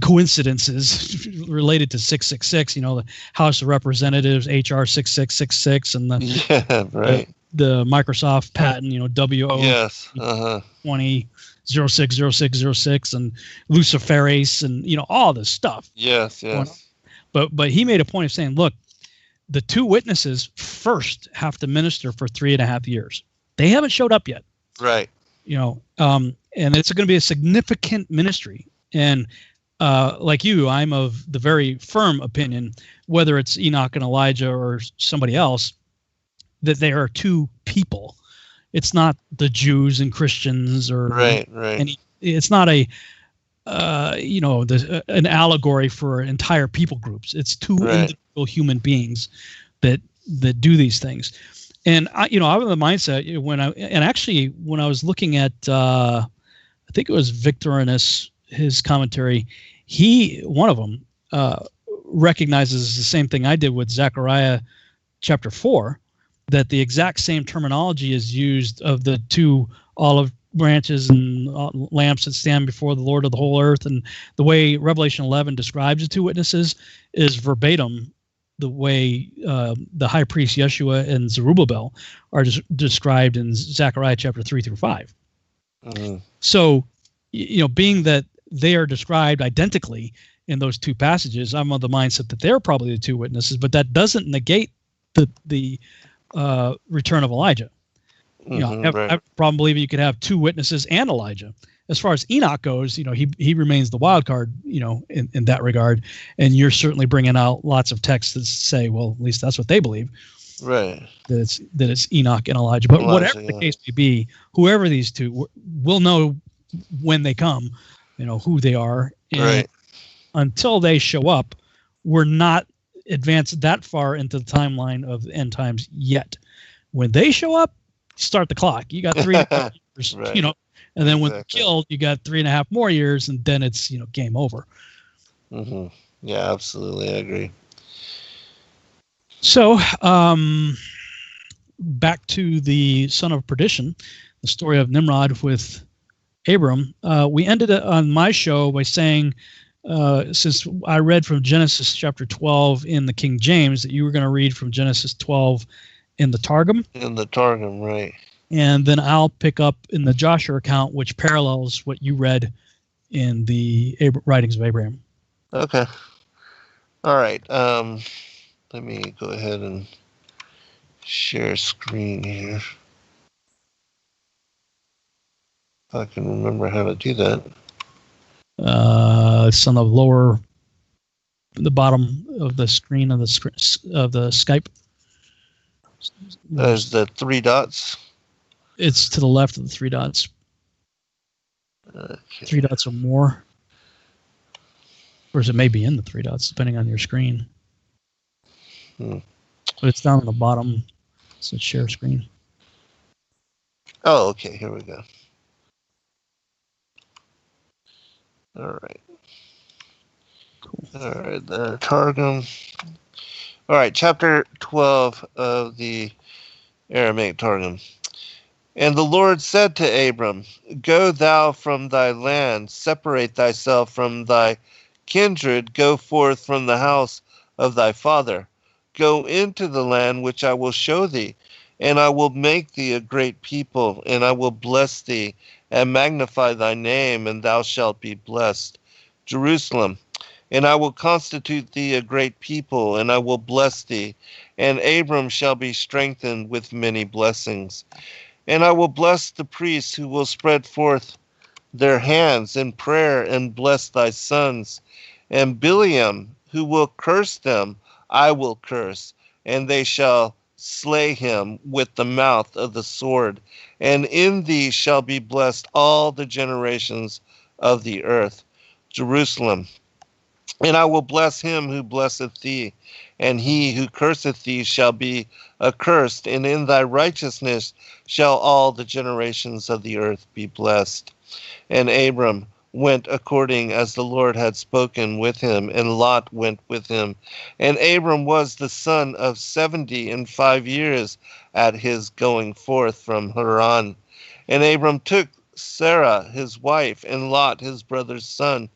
C: coincidences related to 666, the House of Representatives, HR 6666, and the Microsoft patent, WO 20060606, and Luciferase, and all this stuff. But he made a point of saying, look, the two witnesses first have to minister for 3.5 years. They haven't showed up yet.
B: Right.
C: And it's going to be a significant ministry. And like you, I'm of the very firm opinion, whether it's Enoch and Elijah or somebody else, that they are two people. It's not the Jews and Christians or it's not an allegory for entire people groups. It's two individual human beings that do these things. And I was in the mindset when I was looking at I think it was Victorinus, his commentary, one of them recognizes the same thing I did with Zechariah chapter 4, that the exact same terminology is used of the two olive branches and lamps that stand before the Lord of the whole earth, and the way Revelation 11 describes the two witnesses is verbatim the way the high priest Yeshua and Zerubbabel are described in Zechariah chapter 3 through 5. So, being that they are described identically in those two passages, I'm of the mindset that they're probably the two witnesses, but that doesn't negate the return of Elijah. I have a problem believing you could have two witnesses and Elijah. As far as Enoch goes, he remains the wild card, in that regard. And you're certainly bringing out lots of texts that say, well, at least that's what they believe.
B: Right.
C: That it's Enoch and Elijah. But whatever the case may be, whoever these two, will know when they come, who they are. And until they show up, we're not advanced that far into the timeline of the end times yet. When they show up, start the clock. You got 3.5 years,
B: Right.
C: you know, and then when they're
B: Exactly.
C: killed, you got 3.5 more years, and then it's, you know, game over.
B: Hmm. Yeah, absolutely. I agree.
C: So, back to the son of perdition, the story of Nimrod with Abram. We ended on my show by saying, since I read from Genesis chapter 12 in the King James, that you were going to read from Genesis 12 in the Targum.
B: In the Targum, right.
C: And then I'll pick up in the Joshua account, which parallels what you read in the writings of Abraham.
B: Okay. All right. Let me go ahead and share screen here. If I can remember how to do that.
C: It's on the bottom of the screen of the Skype.
B: There's the 3 dots.
C: It's to the left of the 3 dots.
B: Okay.
C: 3 dots or more. Or it may be in the 3 dots, depending on your screen. But it's down on the bottom. It says share screen.
B: Oh, okay. Here we go. All right.
C: Cool.
B: All right. The Targum. All right. Chapter 12 of the Aramaic Targum. And the Lord said to Abram, Go thou from thy land, separate thyself from thy kindred, go forth from the house of thy father. Go into the land which I will show thee, and I will make thee a great people, and I will bless thee, and magnify thy name, and thou shalt be blessed. Jerusalem, and I will constitute thee a great people, and I will bless thee, and Abram shall be strengthened with many blessings. And I will bless the priests who will spread forth their hands in prayer and bless thy sons. And Biliam, who will curse them, I will curse, and they shall slay him with the mouth of the sword. And in thee shall be blessed all the generations of the earth. Jerusalem. And I will bless him who blesseth thee, and he who curseth thee shall be accursed, and in thy righteousness shall all the generations of the earth be blessed. And Abram went according as the Lord had spoken with him, and Lot went with him. And Abram was the son of 75 years at his going forth from Haran. And Abram took Sarah his wife, and Lot his brother's son,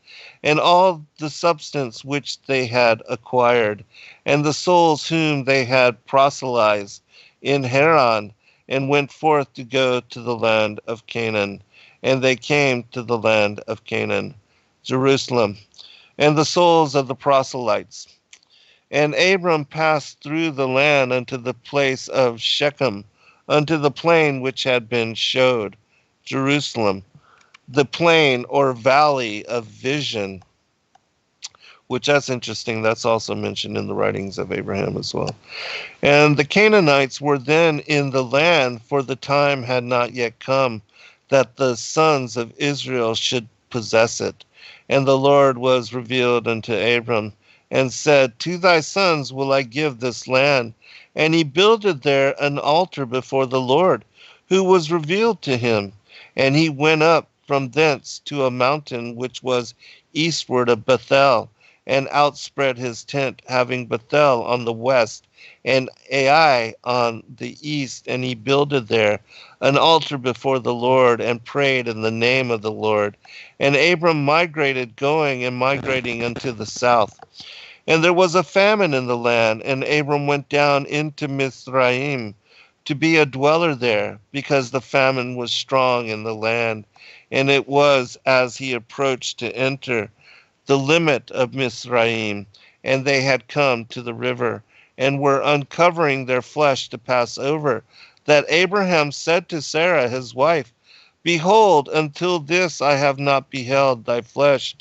B: and all the substance which they had acquired, and the souls whom they had proselytized in Haran, and went forth to go to the land of Canaan. And they came to the land of Canaan, Jerusalem, and the souls of the proselytes. And Abram passed through the land unto the place of Shechem, unto the plain which had been showed, Jerusalem, the plain or valley of vision, which that's interesting. That's also mentioned in the writings of Abraham as well. And the Canaanites were then in the land, for the time had not yet come that the sons of Israel should possess it. And the Lord was revealed unto Abram, and said, To thy sons will I give this land. And he builded there an altar before the Lord, who was revealed to him. And he went up from thence to a mountain which was eastward of Bethel, and outspread his tent, having Bethel on the west, and Ai on the east. And he builded there an altar before the Lord, and prayed in the name of the Lord. And Abram migrated, going and migrating unto the south. And there was a famine in the land, and Abram went down into Mizraim to be a dweller there, because the famine was strong in the land. And it was as he approached to enter the limit of Mizraim, and they had come to the river, and were uncovering their flesh to pass over, that Abraham said to Sarah his wife, Behold, until this I have not beheld thy flesh,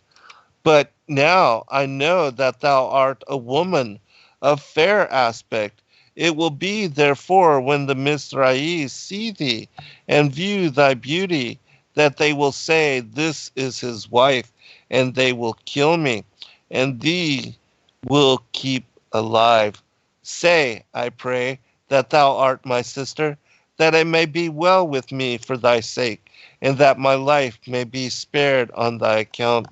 B: but now I know that thou art a woman of fair aspect. It will be therefore when the Mizraim see thee and view thy beauty, that they will say, This is his wife, and they will kill me, and thee will keep alive. Say, I pray, that thou art my sister, that it may be well with me for thy sake, and that my life may be spared on thy account.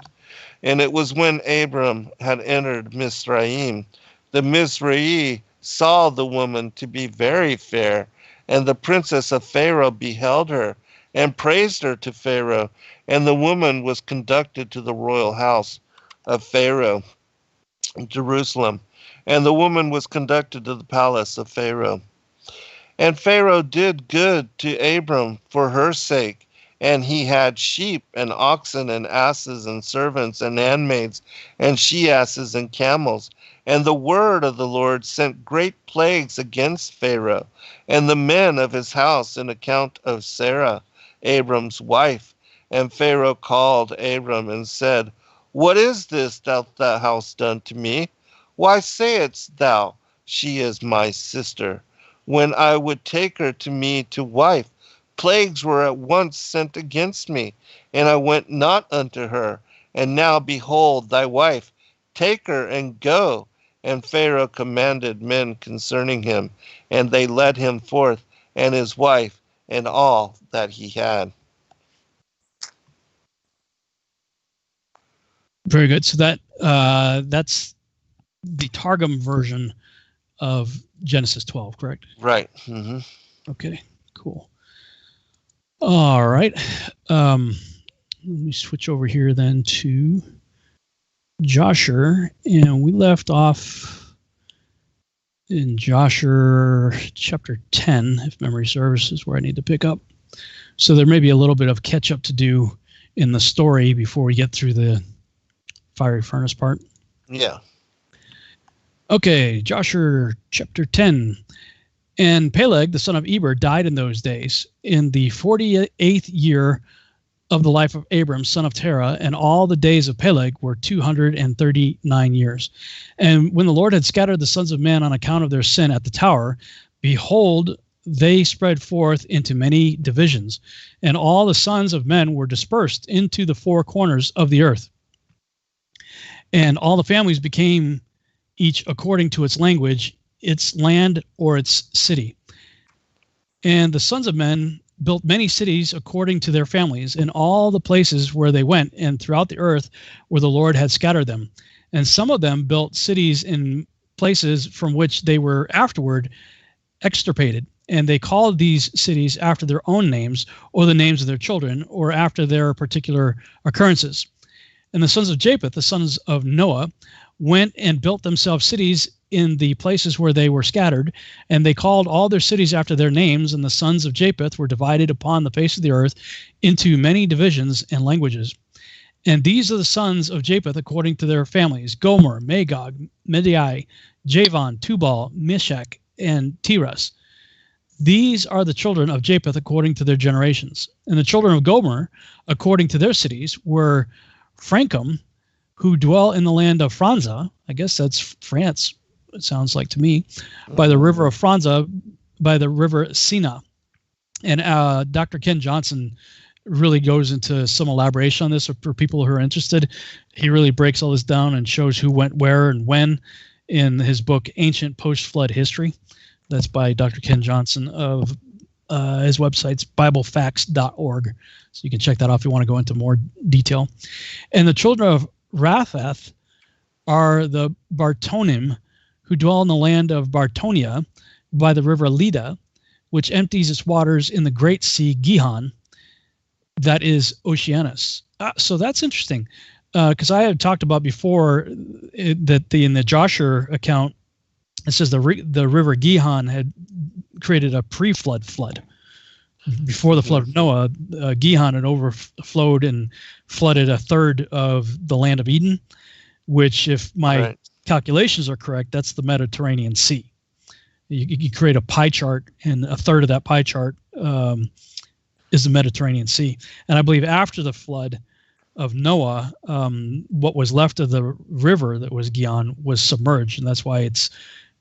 B: And it was when Abram had entered Mizraim, the Mizrahi saw the woman to be very fair, and the princess of Pharaoh beheld her, and praised her to Pharaoh, and the woman was conducted to the royal house of Pharaoh in Jerusalem, and the woman was conducted to the palace of Pharaoh. And Pharaoh did good to Abram for her sake, and he had sheep and oxen and asses and servants and handmaids and she-asses and camels. And the word of the Lord sent great plagues against Pharaoh and the men of his house in account of Sarah, Abram's wife. And Pharaoh called Abram and said, What is this thou hast done to me? Why sayest thou, She is my sister? When I would take her to me to wife, plagues were at once sent against me, and I went not unto her. And now behold thy wife, take her and go. And Pharaoh commanded men concerning him, and they led him forth, and his wife, and all that he had.
C: Very good. So that's the Targum version of Genesis 12, correct?
B: Right. Mm-hmm.
C: Okay, cool. All right. Let me switch over here then to Joshua, and we left off in Joshua chapter 10, if memory serves, is where I need to pick up. So there may be a little bit of catch up to do in the story before we get through the fiery furnace part.
B: Yeah.
C: Okay, Joshua chapter 10. And Peleg, the son of Eber, died in those days, in the 48th year of the life of Abram, son of Terah, and all the days of Peleg were 239 years. And when the Lord had scattered the sons of men on account of their sin at the tower, behold, they spread forth into many divisions, and all the sons of men were dispersed into the four corners of the earth. And all the families became each according to its language, its land, or its city. And the sons of men built many cities according to their families in all the places where they went, and throughout the earth where the Lord had scattered them. And some of them built cities in places from which they were afterward extirpated. And they called these cities after their own names, or the names of their children, or after their particular occurrences. And the sons of Japheth, the sons of Noah, went and built themselves cities in the places where they were scattered, and they called all their cities after their names, and the sons of Japheth were divided upon the face of the earth into many divisions and languages. And these are the sons of Japheth according to their families: Gomer, Magog, Medai, Javan, Tubal, Meshach, and Tiras. These are the children of Japheth according to their generations. And the children of Gomer, according to their cities, were Frankum, who dwell in the land of Franza. I guess that's France, it sounds like to me, by the river of Franza, by the river Sina. And Dr. Ken Johnson really goes into some elaboration on this for people who are interested. He really breaks all this down and shows who went where and when in his book, Ancient Post-Flood History. That's by Dr. Ken Johnson of his website's biblefacts.org. So you can check that out if you want to go into more detail. And the children of Raphath are the Bartonim, who dwell in the land of Bartonia by the river Lida, which empties its waters in the great sea Gihon, that is Oceanus. So that's interesting, because I had talked about before that in the Joshua account, it says the river Gihon had created a pre-flood flood. Before the flood of Noah, Gihon had overflowed and flooded a third of the land of Eden, which, if my calculations are correct, that's the Mediterranean Sea. You create a pie chart, and a third of that pie chart is the Mediterranean Sea. And I believe after the flood of Noah, what was left of the river that was Gihon was submerged, and that's why it's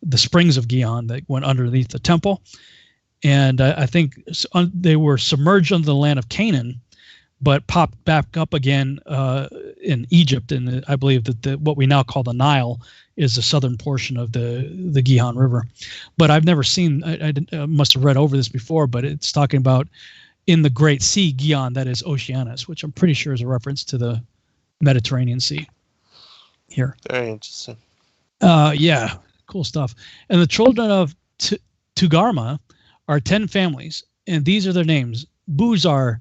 C: the springs of Gihon that went underneath the temple. And I think they were submerged under the land of Canaan, but popped back up again in Egypt, and I believe that what we now call the Nile is the southern portion of the Gihon River. But I've never seen. I must have read over this before, but it's talking about in the Great Sea, Gihon, that is Oceanus, which I'm pretty sure is a reference to the Mediterranean Sea. Here.
B: Very interesting.
C: Yeah, cool stuff. And the children of Tugarma are 10 families, and these are their names: Buzar,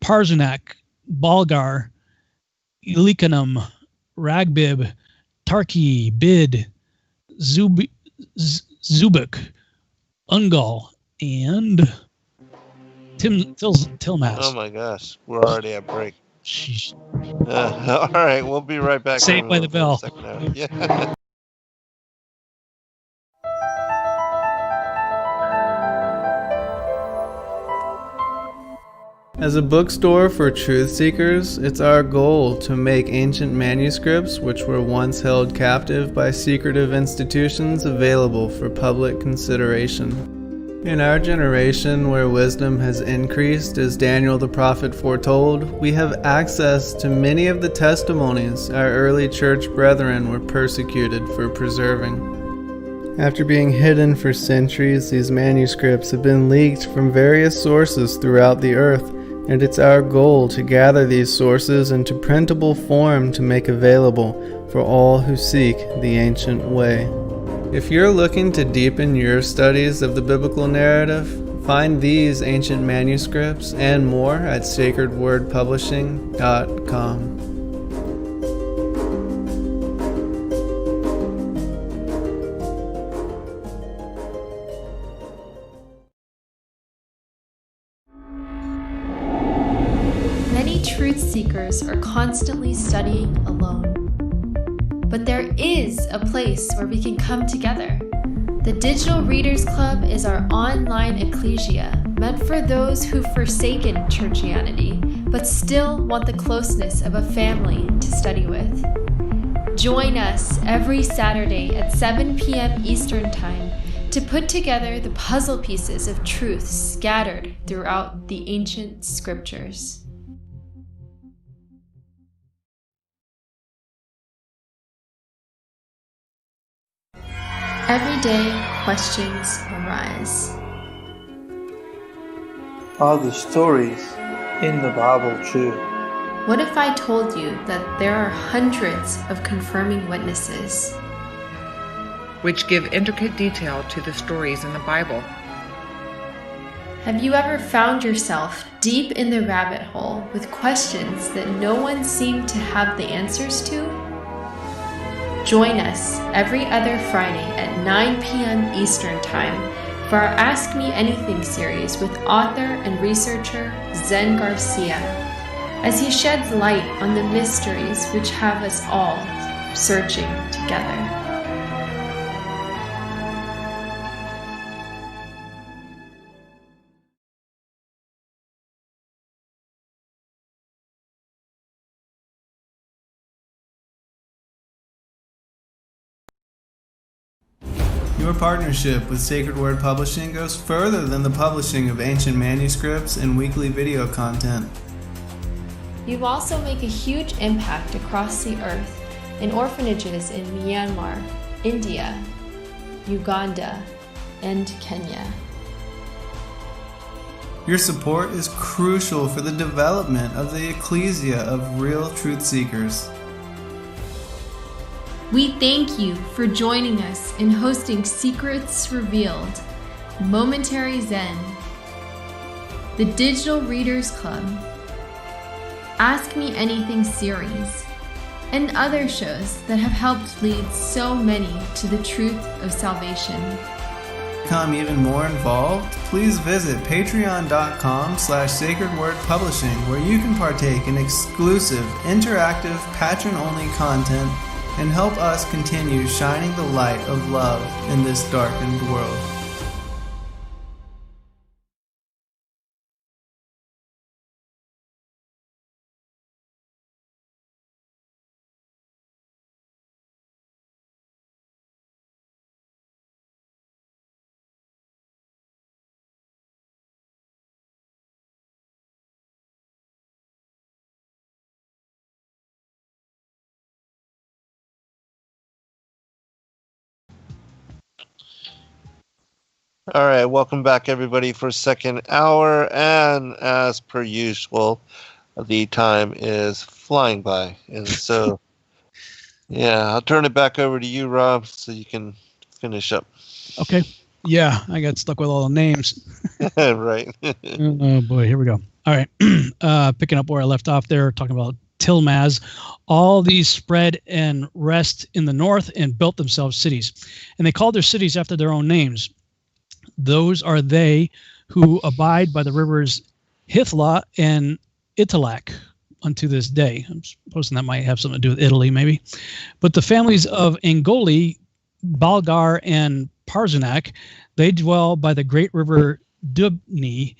C: Parzunak, Balgar, Elikanum, Ragbib, Tarki, Bid, Zubik, Ungal, and Tilmas.
B: Oh my gosh, we're already at break.
C: Sheesh.
B: All right, we'll be right back.
C: Saved by the bell.
B: Yeah.
D: As a bookstore for truth seekers, it's our goal to make ancient manuscripts which were once held captive by secretive institutions available for public consideration. In our generation, where wisdom has increased as Daniel the prophet foretold, we have access to many of the testimonies our early church brethren were persecuted for preserving. After being hidden for centuries, these manuscripts have been leaked from various sources throughout the earth, and it's our goal to gather these sources into printable form to make available for all who seek the ancient way. If you're looking to deepen your studies of the biblical narrative, find these ancient manuscripts and more at sacredwordpublishing.com.
E: Many truth seekers are constantly studying alone. But there is a place where we can come together. The Digital Readers Club is our online ecclesia meant for those who've forsaken churchianity but still want the closeness of a family to study with. Join us every Saturday at 7 p.m. Eastern Time to put together the puzzle pieces of truth scattered throughout the ancient scriptures. Everyday questions arise.
F: Are the stories in the Bible true?
E: What if I told you that there are hundreds of confirming witnesses?
G: which give intricate detail to the stories in the Bible.
E: Have you ever found yourself deep in the rabbit hole with questions that no one seemed to have the answers to? Join us every other Friday at 9 p.m. Eastern Time for our Ask Me Anything series with author and researcher Zen Garcia, as he sheds light on the mysteries which have us all searching together.
D: Your partnership with Sacred Word Publishing goes further than the publishing of ancient manuscripts and weekly video content.
E: You also make a huge impact across the earth in orphanages in Myanmar, India, Uganda, and Kenya.
D: Your support is crucial for the development of the ecclesia of real truth seekers.
E: We thank you for joining us in hosting Secrets Revealed, Momentary Zen, the Digital Readers Club, Ask Me Anything series, and other shows that have helped lead so many to the truth of salvation.
D: To become even more involved, please visit patreon.com/sacredwordpublishing, where you can partake in exclusive, interactive, patron-only content and help us continue shining the light of love in this darkened world.
B: All right, welcome back, everybody, for second hour. And as per usual, the time is flying by. And so, yeah, I'll turn it back over to you, Rob, so you can finish up.
C: Okay. Yeah, I got stuck with all the names.
B: Right.
C: Oh, boy, here we go. All right. Picking up where I left off there, talking about Tilmaz. All these spread and rest in the north and built themselves cities. And they called their cities after their own names. Those are they who abide by the rivers Hithla and Italak unto this day. I'm supposing that might have something to do with Italy, maybe. But the families of Angoli, Balgar, and Parzanak, they dwell by the great river Dubni,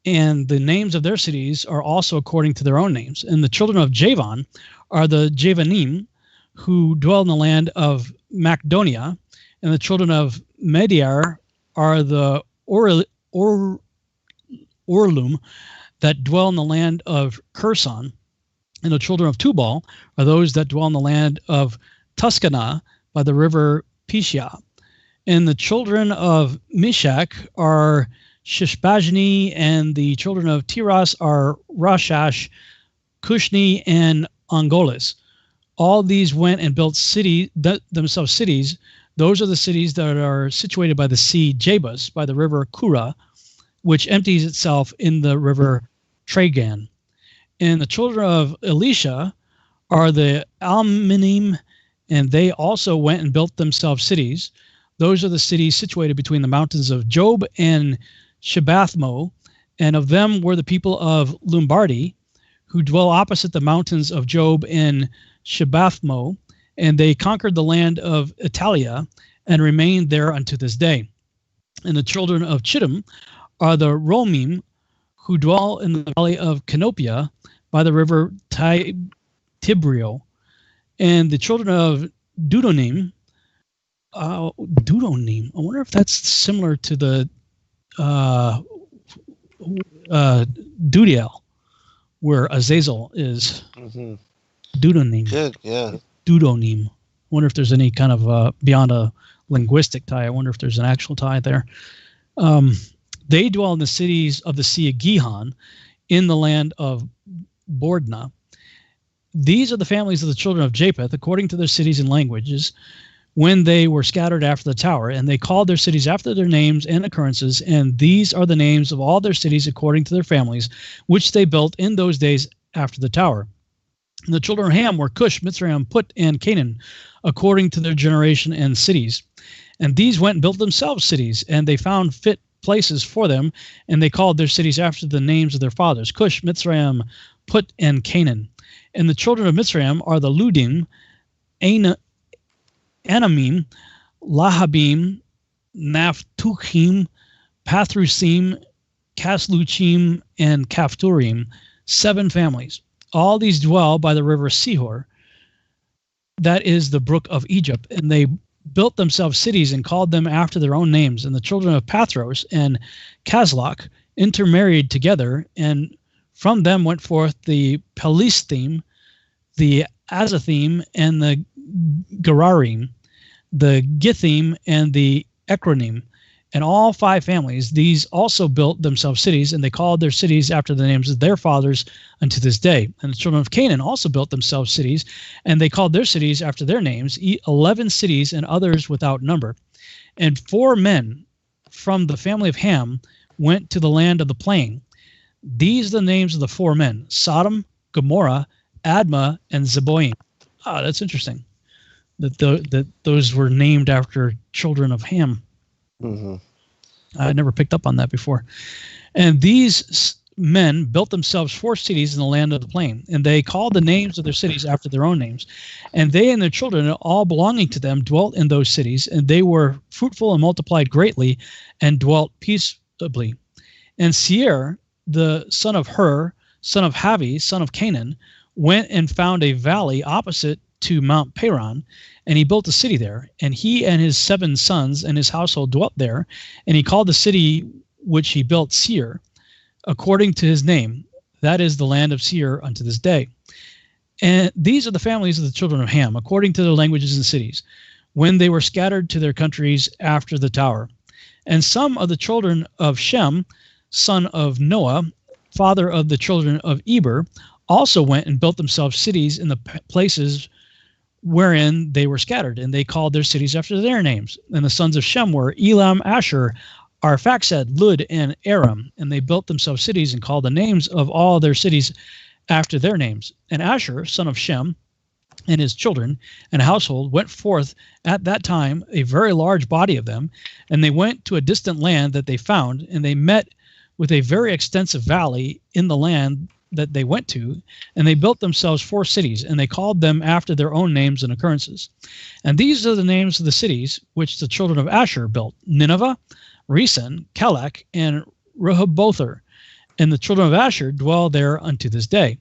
C: and the names of their cities are also according to their own names. And the children of Javan are the Javanim, who dwell in the land of Macedonia, and the children of Mediar are the Orlum that dwell in the land of Kherson, and the children of Tubal are those that dwell in the land of Tuscana by the river Pisha. And the children of Mishak are Shishbajni, and the children of Tiras are Rashash, Kushni, and Angolis. All these went and built themselves cities. Those are the cities that are situated by the sea Jabus, by the river Kura, which empties itself in the river Tragan. And the children of Elisha are the Alminim, and they also went and built themselves cities. Those are the cities situated between the mountains of Job and Shebathmo, and of them were the people of Lombardy, who dwell opposite the mountains of Job and Shebathmo, and they conquered the land of Italia and remained there unto this day. And the children of Chittim are the Romim, who dwell in the valley of Canopia by the river Tibrio. And the children of Dudonim, I wonder if that's similar to the Dudiel, where Azazel is. Mm-hmm. Dudonim.
B: Good, yeah.
C: Dudonim. I wonder if there's any kind of, beyond a linguistic tie, I wonder if there's an actual tie there. They dwell in the cities of the Sea of Gihon in the land of Bordna. These are the families of the children of Japheth, according to their cities and languages, when they were scattered after the tower, and they called their cities after their names and occurrences, and these are the names of all their cities according to their families, which they built in those days after the tower. And the children of Ham were Cush, Mitzrayim, Put, and Canaan, according to their generation and cities. And these went and built themselves cities, and they found fit places for them, and they called their cities after the names of their fathers, Cush, Mitzrayim, Put, and Canaan. And the children of Mitzrayim are the Ludim, Anamim, Lahabim, Naphtuchim, Pathrusim, Kasluchim, and Kaphturim, 7 families. All these dwell by the river Sihor, that is the brook of Egypt, and they built themselves cities and called them after their own names. And the children of Pathros and Kazlok intermarried together, and from them went forth the Pelistim, the Azathim, and the Gerarim, the Githim, and the Ekronim, and all 5 families. These also built themselves cities, and they called their cities after the names of their fathers unto this day. And the children of Canaan also built themselves cities, and they called their cities after their names, 11 cities, and others without number. And 4 men from the family of Ham went to the land of the plain. These are the names of the 4 men: Sodom, Gomorrah, Admah, and Zeboim. Ah, that's interesting. That those were named after children of Ham. Mm-hmm. I never picked up on that before. And these men built themselves 4 cities in the land of the plain, and they called the names of their cities after their own names. And they and their children, all belonging to them, dwelt in those cities, and they were fruitful and multiplied greatly, and dwelt peaceably. And Seir, the son of Hur, son of Havi, son of Canaan, went and found a valley opposite to Mount Paran, and he built a city there. And he and his 7 sons and his household dwelt there, and he called the city which he built Seir, according to his name. That is the land of Seir unto this day. And these are the families of the children of Ham, according to their languages and cities, when they were scattered to their countries after the tower. And some of the children of Shem, son of Noah, father of the children of Eber, also went and built themselves cities in the places wherein they were scattered, and they called their cities after their names. And the sons of Shem were Elam, Asher, Arphaxad, Lud, and Aram. And they built themselves cities and called the names of all their cities after their names. And Asher, son of Shem, and his children and household went forth at that time, a very large body of them, and they went to a distant land that they found, and they met with a very extensive valley in the land that they went to, and they built themselves 4 cities, and they called them after their own names and occurrences. And these are the names of the cities which the children of Asher built: Nineveh, Resen, Calach, and Rehobother. And the children of Asher dwell there unto this day.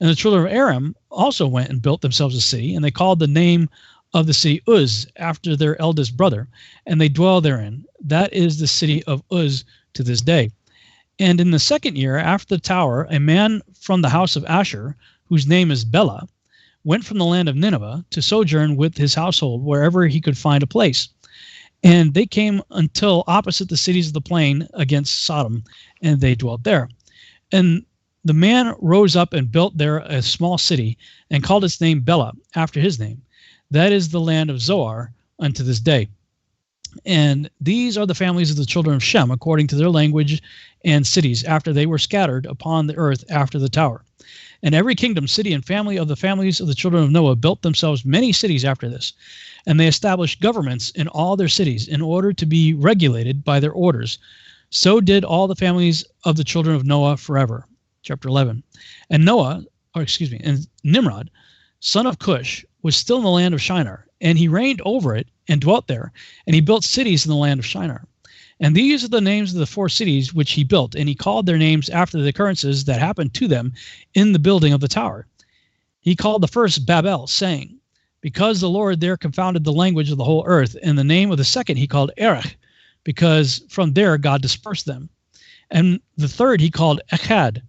C: And the children of Aram also went and built themselves a city, and they called the name of the city Uz, after their eldest brother, and they dwell therein. That is the city of Uz to this day. And in the 2nd year after the tower, a man from the house of Asher, whose name is Bela, went from the land of Nineveh to sojourn with his household wherever he could find a place. And they came until opposite the cities of the plain against Sodom, and they dwelt there. And the man rose up and built there a small city, and called its name Bela, after his name. That is the land of Zoar unto this day. And these are the families of the children of Shem, according to their language and cities, after they were scattered upon the earth after the tower. And every kingdom, city, and family of the families of the children of Noah built themselves many cities after this. And they established governments in all their cities in order to be regulated by their orders. So did all the families of the children of Noah forever. Chapter 11. And Nimrod, son of Cush, was still in the land of Shinar, and he reigned over it and dwelt there, and he built cities in the land of Shinar. And these are the names of the 4 cities which he built, and he called their names after the occurrences that happened to them in the building of the tower. He called the first Babel, saying, because the Lord there confounded the language of the whole earth, and the name of the second he called Erech, because from there God dispersed them. And the third he called Echad,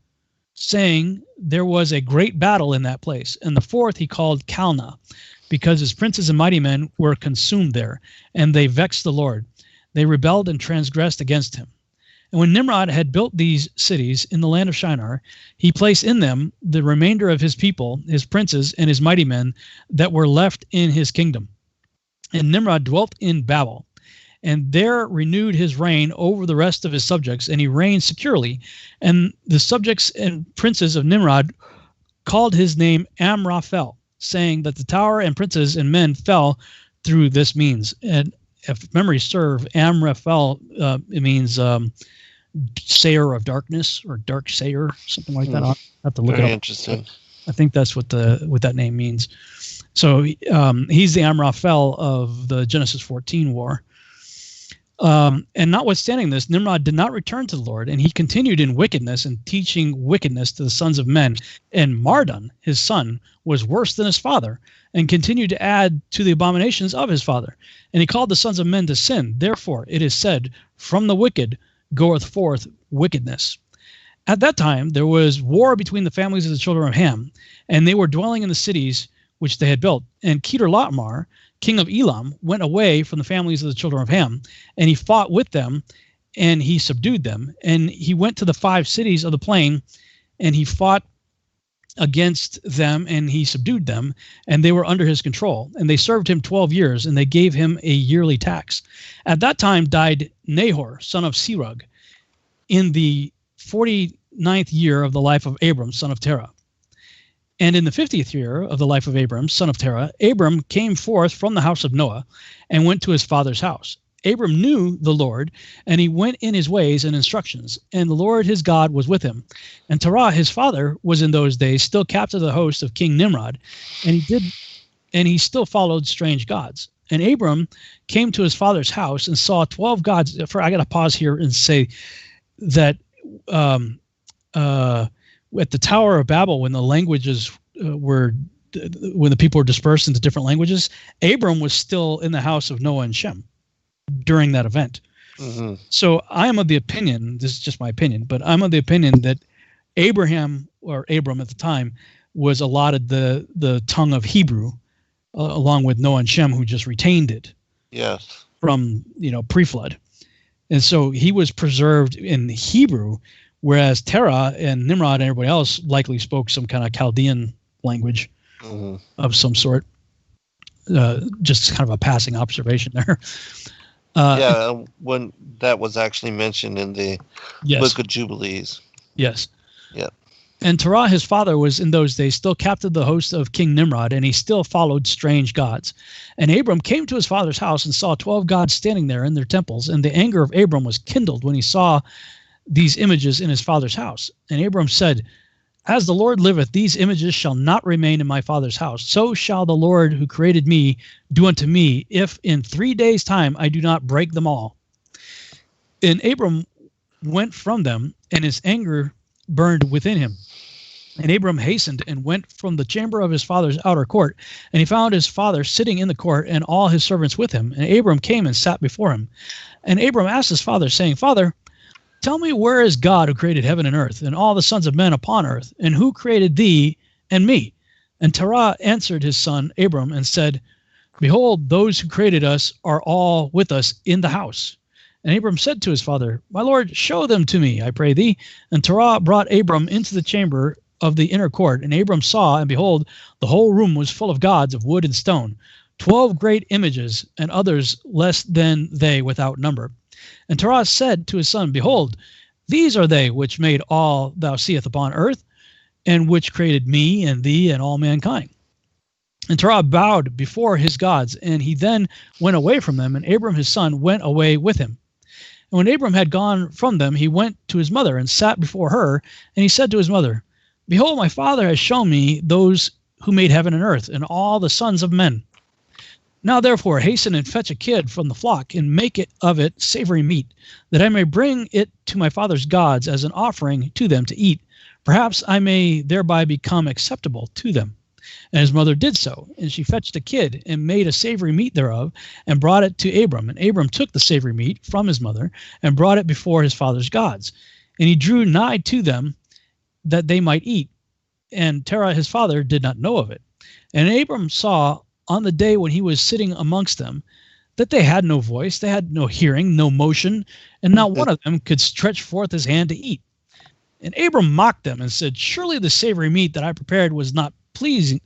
C: saying there was a great battle in that place. And the fourth he called Calna, because his princes and mighty men were consumed there, and they vexed the Lord. They rebelled and transgressed against him. And when Nimrod had built these cities in the land of Shinar, he placed in them the remainder of his people, his princes, and his mighty men that were left in his kingdom. And Nimrod dwelt in Babel, and there renewed his reign over the rest of his subjects, and he reigned securely. And the subjects and princes of Nimrod called his name Amraphel, saying that the tower and princes and men fell through this means. And if memory serve, Amraphel, it means sayer of darkness, or dark sayer, something like that. I'll have to look it up.
B: Interesting. I
C: think that's what that name means. So he's the Amraphel of the Genesis 14 war. And notwithstanding this, Nimrod did not return to the Lord, and he continued in wickedness and teaching wickedness to the sons of men. And Mardon, his son, was worse than his father, and continued to add to the abominations of his father. And he called the sons of men to sin. Therefore it is said, from the wicked goeth forth wickedness. At that time there was war between the families of the children of Ham, and they were dwelling in the cities which they had built. And Kedorlaomer, king of Elam, went away from the families of the children of Ham, and he fought with them, and he subdued them. And he went to the 5 cities of the plain, and he fought against them, and he subdued them, and they were under his control. And they served him 12 years, and they gave him a yearly tax. At that time died Nahor, son of Serug, in the 49th year of the life of Abram, son of Terah. And in the 50th year of the life of Abram, son of Terah, Abram came forth from the house of Noah and went to his father's house. Abram knew the Lord, and he went in his ways and instructions, and the Lord his God was with him. And Terah his father was in those days still captive of the host of King Nimrod, and he still followed strange gods. And Abram came to his father's house and saw 12 gods. I got to pause here and say that at the Tower of Babel, when the languages when the people were dispersed into different languages, Abram was still in the house of Noah and Shem during that event. Mm-hmm. So I am of the opinion, this is just my opinion, but I'm of the opinion that Abraham, or Abram at the time, was allotted the tongue of Hebrew, along with Noah and Shem, who just retained it.
B: Yes.
C: From pre-flood. And so he was preserved in Hebrew, whereas Terah and Nimrod and everybody else likely spoke some kind of Chaldean language of some sort. Just kind of a passing observation there.
B: When that was actually mentioned in the Book of Jubilees.
C: Yes.
B: Yeah.
C: And Terah, his father, was in those days still captive the host of King Nimrod, and he still followed strange gods. And Abram came to his father's house and saw 12 gods standing there in their temples, and the anger of Abram was kindled when he saw these images in his father's house. And Abram said, "As the Lord liveth, these images shall not remain in my father's house. So shall the Lord who created me do unto me, if in 3 days' time I do not break them all." And Abram went from them, and his anger burned within him. And Abram hastened and went from the chamber of his father's outer court, and he found his father sitting in the court, and all his servants with him. And Abram came and sat before him. And Abram asked his father, saying, "Father, tell me, where is God who created heaven and earth, and all the sons of men upon earth, and who created thee and me?" And Terah answered his son Abram and said, "Behold, those who created us are all with us in the house." And Abram said to his father, "My lord, show them to me, I pray thee." And Terah brought Abram into the chamber of the inner court, and Abram saw, and behold, the whole room was full of gods of wood and stone, 12 great images, and others less than they without number. And Terah said to his son, "Behold, these are they which made all thou seest upon earth, and which created me and thee and all mankind." And Terah bowed before his gods, and he then went away from them, and Abram his son went away with him. And when Abram had gone from them, he went to his mother and sat before her, and he said to his mother, "Behold, my father has shown me those who made heaven and earth, and all the sons of men. Now therefore hasten and fetch a kid from the flock, and make it of it savory meat, that I may bring it to my father's gods as an offering to them to eat. Perhaps I may thereby become acceptable to them." And his mother did so, and she fetched a kid, and made a savory meat thereof, and brought it to Abram. And Abram took the savory meat from his mother, and brought it before his father's gods. And he drew nigh to them, that they might eat. And Terah his father did not know of it. And Abram saw on the day when he was sitting amongst them, that they had no voice, they had no hearing, no motion, and not one of them could stretch forth his hand to eat. And Abram mocked them and said, "Surely the savory meat that I prepared was not pleasing,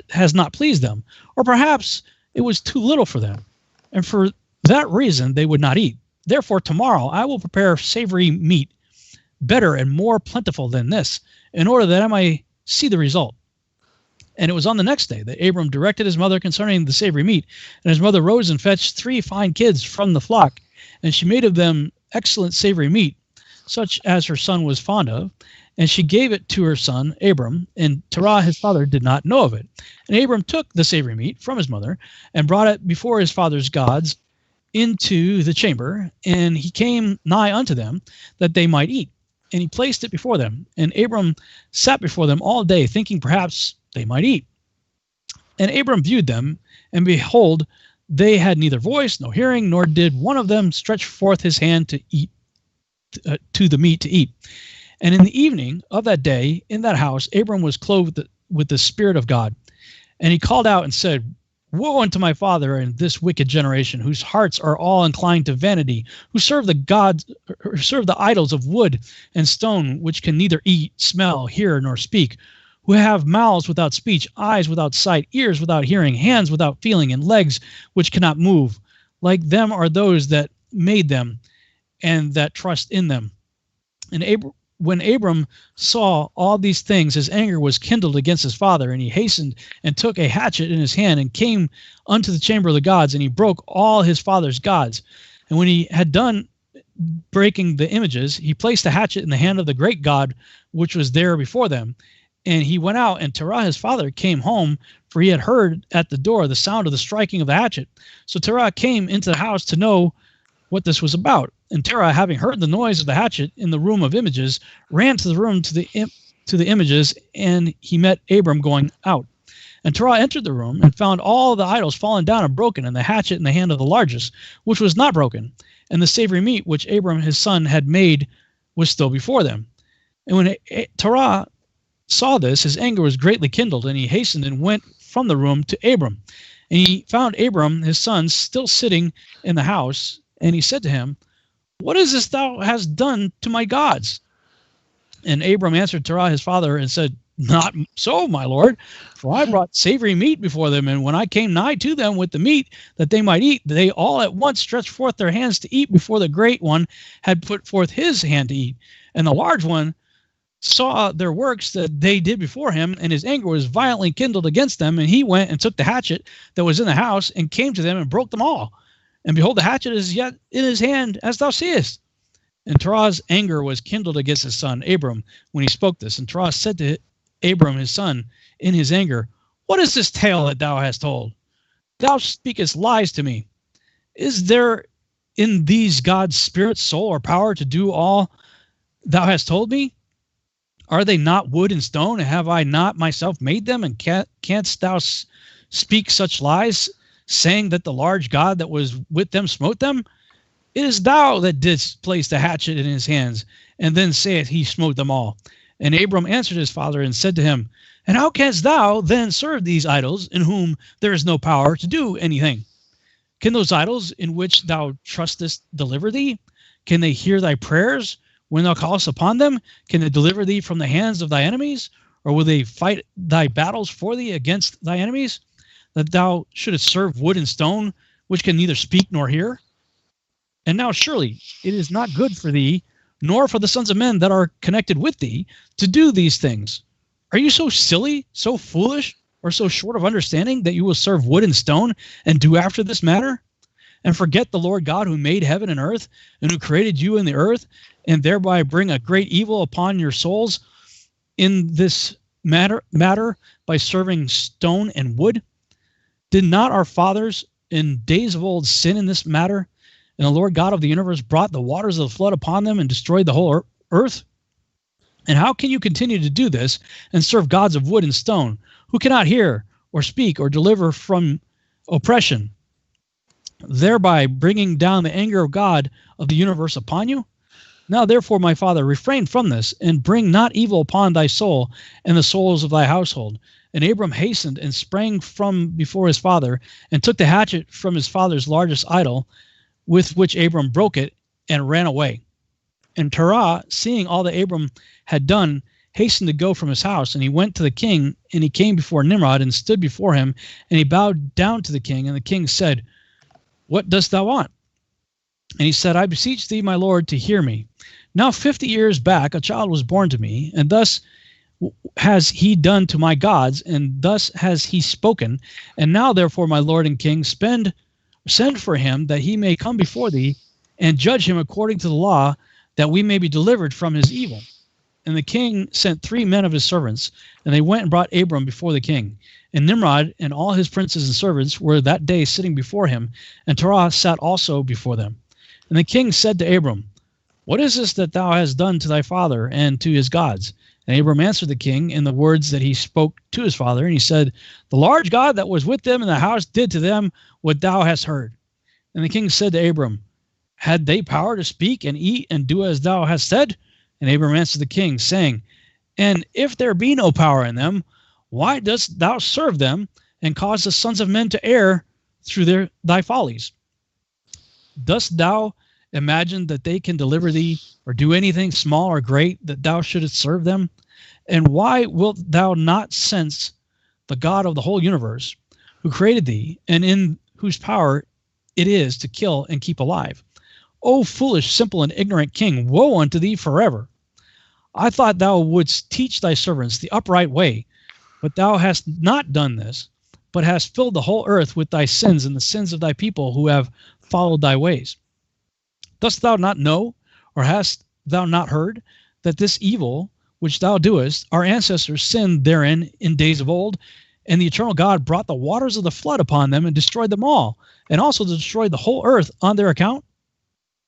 C: has not pleased them, or perhaps it was too little for them, and for that reason they would not eat. Therefore tomorrow I will prepare savory meat better and more plentiful than this, in order that I might see the result." And it was on the next day that Abram directed his mother concerning the savory meat. And his mother rose and fetched 3 fine kids from the flock, and she made of them excellent savory meat, such as her son was fond of. And she gave it to her son Abram, and Terah his father did not know of it. And Abram took the savory meat from his mother, and brought it before his father's gods into the chamber, and he came nigh unto them, that they might eat. And he placed it before them. And Abram sat before them all day, thinking perhaps they might eat. And Abram viewed them, and behold, they had neither voice, nor hearing, nor did one of them stretch forth his hand to eat, to the meat to eat. And in the evening of that day, in that house, Abram was clothed with the Spirit of God. And he called out and said, "Woe unto my father and this wicked generation, whose hearts are all inclined to vanity, who serve the gods, or serve the idols of wood and stone, which can neither eat, smell, hear, nor speak, who have mouths without speech, eyes without sight, ears without hearing, hands without feeling, and legs which cannot move. Like them are those that made them, and that trust in them." And when Abram saw all these things, his anger was kindled against his father, and he hastened and took a hatchet in his hand, and came unto the chamber of the gods, and he broke all his father's gods. And when he had done breaking the images, he placed the hatchet in the hand of the great God, which was there before them. And he went out, and Terah his father came home, for he had heard at the door the sound of the striking of the hatchet. So Terah came into the house to know what this was about. And Terah, having heard the noise of the hatchet in the room of images, ran to the room to the images, and he met Abram going out. And Terah entered the room, and found all the idols fallen down and broken, and the hatchet in the hand of the largest, which was not broken. And the savory meat which Abram his son had made was still before them. And when Terah saw this, his anger was greatly kindled, and he hastened and went from the room to Abram. And he found Abram his son still sitting in the house, and he said to him, What is this thou hast done to my gods? And Abram answered Terah his father and said, Not so, my lord, for I brought savory meat before them, and when I came nigh to them with the meat that they might eat, they all at once stretched forth their hands to eat before the great one had put forth his hand to eat. And the large one saw their works that they did before him, and his anger was violently kindled against them, and he went and took the hatchet that was in the house, and came to them and broke them all. And behold, the hatchet is yet in his hand, as thou seest. And Terah's anger was kindled against his son Abram when he spoke this. And Terah said to Abram his son in his anger, What is this tale that thou hast told? Thou speakest lies to me. Is there in these God's spirit, soul, or power to do all thou hast told me? Are they not wood and stone? And have I not myself made them? And canst thou speak such lies, saying that the large God that was with them smote them? It is thou that didst place the hatchet in his hands, and then saith he smote them all. And Abram answered his father and said to him, And how canst thou then serve these idols, in whom there is no power to do anything? Can those idols in which thou trustest deliver thee? Can they hear thy prayers when thou callest upon them? Can they deliver thee from the hands of thy enemies? Or will they fight thy battles for thee against thy enemies? That thou shouldest serve wood and stone, which can neither speak nor hear? And now surely it is not good for thee, nor for the sons of men that are connected with thee, to do these things. Are you so silly, so foolish, or so short of understanding that you will serve wood and stone and do after this manner? And forget the Lord God who made heaven and earth, and who created you in the earth, and thereby bring a great evil upon your souls in this matter by serving stone and wood? Did not our fathers in days of old sin in this matter? And the Lord God of the universe brought the waters of the flood upon them and destroyed the whole earth? And how can you continue to do this and serve gods of wood and stone, who cannot hear or speak or deliver from oppression, thereby bringing down the anger of God of the universe upon you? Now therefore, my father, refrain from this, and bring not evil upon thy soul and the souls of thy household. And Abram hastened and sprang from before his father, and took the hatchet from his father's largest idol, with which Abram broke it, and ran away. And Terah, seeing all that Abram had done, hastened to go from his house, and he went to the king, and he came before Nimrod, and stood before him, and he bowed down to the king, and the king said, What dost thou want? And he said, I beseech thee, my lord, to hear me. Now 50 years back a child was born to me, and thus has he done to my gods, and thus has he spoken. And now therefore, my lord and king, send for him, that he may come before thee, and judge him according to the law, that we may be delivered from his evil. And the king sent 3 men of his servants, and they went and brought Abram before the king. And Nimrod and all his princes and servants were that day sitting before him, and Terah sat also before them. And the king said to Abram, What is this that thou hast done to thy father and to his gods? And Abram answered the king in the words that he spoke to his father, and he said, The large God that was with them in the house did to them what thou hast heard. And the king said to Abram, Had they power to speak and eat and do as thou hast said? And Abram answered the king, saying, And if there be no power in them, why dost thou serve them, and cause the sons of men to err through thy follies? Dost thou imagine that they can deliver thee, or do anything small or great, that thou shouldest serve them? And why wilt thou not sense the God of the whole universe, who created thee, and in whose power it is to kill and keep alive? O foolish, simple, and ignorant king, woe unto thee forever! I thought thou wouldst teach thy servants the upright way, but thou hast not done this, but hast filled the whole earth with thy sins and the sins of thy people who have followed thy ways. Dost thou not know, or hast thou not heard, that this evil which thou doest, our ancestors sinned therein in days of old, and the eternal God brought the waters of the flood upon them and destroyed them all, and also destroyed the whole earth on their account?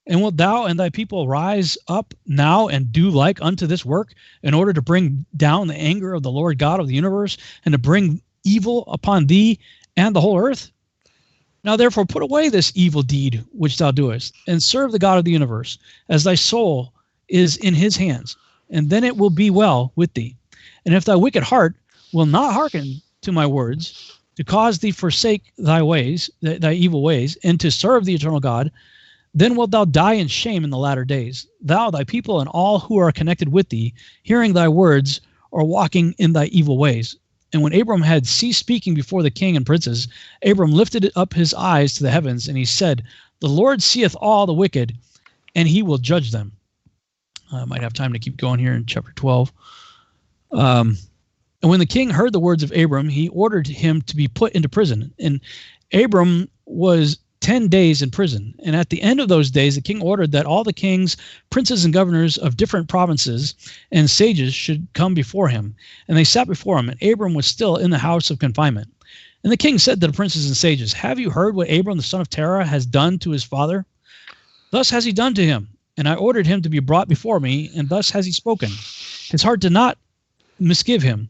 C: And wilt thou and thy people rise up now and do like unto this work, in order to bring down the anger of the Lord God of the universe, and to bring evil upon thee and the whole earth? Now therefore put away this evil deed which thou doest, and serve the God of the universe, as thy soul is in his hands, and then it will be well with thee. And if thy wicked heart will not hearken to my words, to cause thee forsake thy ways, thy evil ways, and to serve the eternal God, Then wilt thou die in shame in the latter days, thou, thy people, and all who are connected with thee, hearing thy words, or walking in thy evil ways. And when Abram had ceased speaking before the king and princes, Abram lifted up his eyes to the heavens, and he said, The Lord seeth all the wicked, and he will judge them. I might have time to keep going here in chapter 12. And when the king heard the words of Abram, he ordered him to be put into prison. And Abram was 10 days in prison. And at the end of those days, the king ordered that all the kings, princes, and governors of different provinces and sages should come before him. And they sat before him, and Abram was still in the house of confinement. And the king said to the princes and sages, Have you heard what Abram the son of Terah has done to his father? Thus has he done to him, and I ordered him to be brought before me, and thus has he spoken. His heart did not misgive him,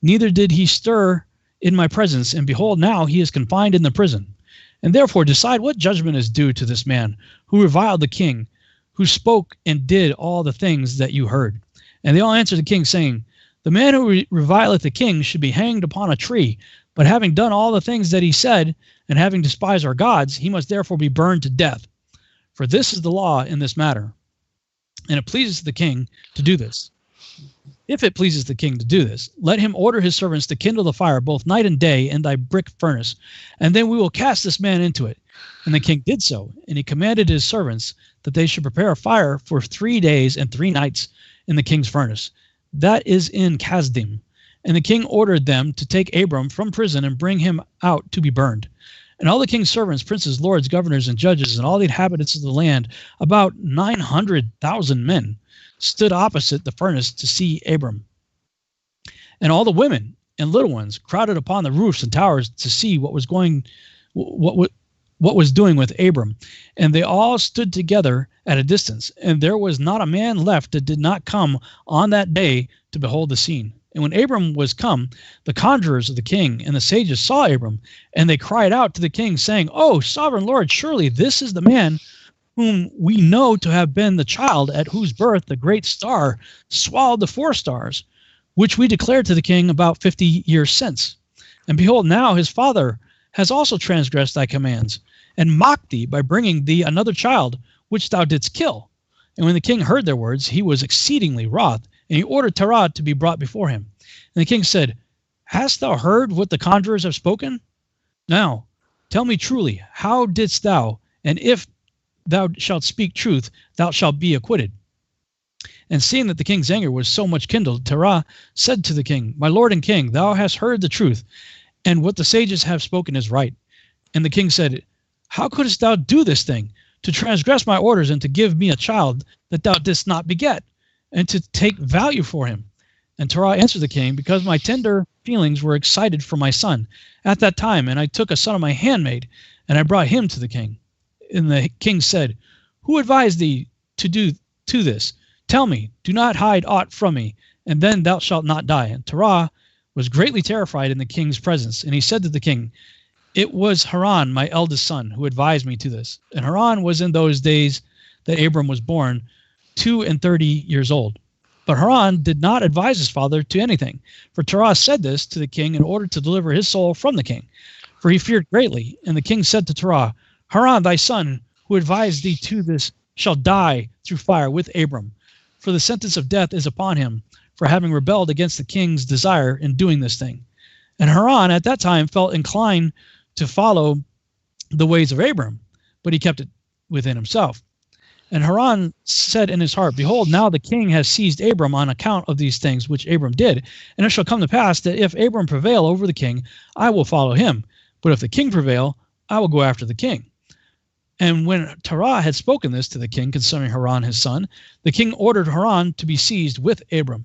C: neither did he stir in my presence, and behold, now he is confined in the prison. And therefore decide what judgment is due to this man, who reviled the king, who spoke and did all the things that you heard. And they all answered the king, saying, The man who revileth the king should be hanged upon a tree, but having done all the things that he said, and having despised our gods, he must therefore be burned to death. For this is the law in this matter. And it pleases the king to do this. If it pleases the king to do this, let him order his servants to kindle the fire both night and day in thy brick furnace, and then we will cast this man into it. And the king did so, and he commanded his servants that they should prepare a fire for 3 days and 3 nights in the king's furnace. That is in Kasdim. And the king ordered them to take Abram from prison and bring him out to be burned. And all the king's servants, princes, lords, governors, and judges, and all the inhabitants of the land, about 900,000 men, stood opposite the furnace to see Abram. And all the women and little ones crowded upon the roofs and towers to see what was doing with Abram. And they all stood together at a distance, and there was not a man left that did not come on that day to behold the scene. And when Abram was come, the conjurers of the king and the sages saw Abram, and they cried out to the king, saying, O sovereign Lord, surely this is the man whom we know to have been the child at whose birth the great star swallowed the 4 stars, which we declared to the king about 50 years since. And behold, now his father has also transgressed thy commands, and mocked thee by bringing thee another child, which thou didst kill. And when the king heard their words, he was exceedingly wroth, and he ordered Terah to be brought before him. And the king said, Hast thou heard what the conjurers have spoken? Now, tell me truly, how didst thou, and if thou shalt speak truth, thou shalt be acquitted. And seeing that the king's anger was so much kindled, Terah said to the king, My lord and king, thou hast heard the truth, and what the sages have spoken is right. And the king said, How couldst thou do this thing, to transgress my orders, and to give me a child that thou didst not beget, and to take value for him? And Terah answered the king, Because my tender feelings were excited for my son at that time, and I took a son of my handmaid, and I brought him to the king. And the king said, Who advised thee to do to this? Tell me, do not hide aught from me, and then thou shalt not die. And Terah was greatly terrified in the king's presence, and he said to the king, It was Haran, my eldest son, who advised me to this. And Haran was in those days that Abram was born, 32 years old. But Haran did not advise his father to anything, for Terah said this to the king in order to deliver his soul from the king, for he feared greatly. And the king said to Terah, Haran, thy son, who advised thee to this, shall die through fire with Abram, for the sentence of death is upon him, for having rebelled against the king's desire in doing this thing. And Haran at that time felt inclined to follow the ways of Abram, but he kept it within himself. And Haran said in his heart, Behold, now the king has seized Abram on account of these things which Abram did. And it shall come to pass that if Abram prevail over the king, I will follow him. But if the king prevail, I will go after the king. And when Terah had spoken this to the king concerning Haran his son, the king ordered Haran to be seized with Abram.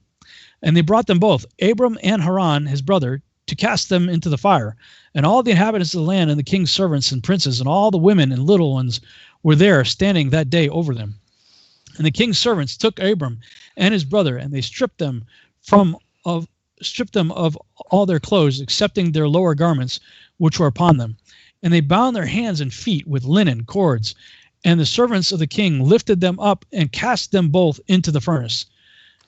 C: And they brought them both, Abram and Haran his brother, to cast them into the fire. And all the inhabitants of the land and the king's servants and princes and all the women and little ones were there standing that day over them. And the king's servants took Abram and his brother, and they stripped them of all their clothes, excepting their lower garments, which were upon them. And they bound their hands and feet with linen cords. And the servants of the king lifted them up and cast them both into the furnace.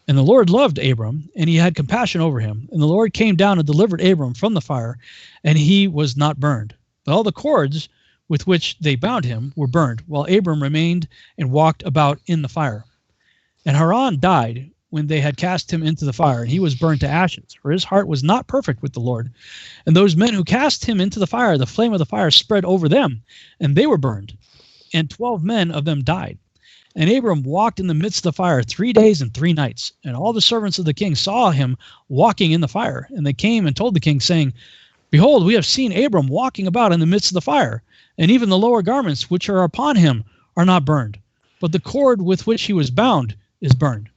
C: And the Lord loved Abram, and he had compassion over him. And the Lord came down and delivered Abram from the fire, and he was not burned. But all the cords with which they bound him were burned, while Abram remained and walked about in the fire. And Haran died when they had cast him into the fire, and he was burned to ashes, for his heart was not perfect with the Lord. And those men who cast him into the fire, the flame of the fire spread over them, and they were burned, and 12 men of them died. And Abram walked in the midst of the fire 3 days and 3 nights. And all the servants of the king saw him walking in the fire. And they came and told the king, saying, Behold, we have seen Abram walking about in the midst of the fire, and even the lower garments which are upon him are not burned, but the cord with which he was bound is burned.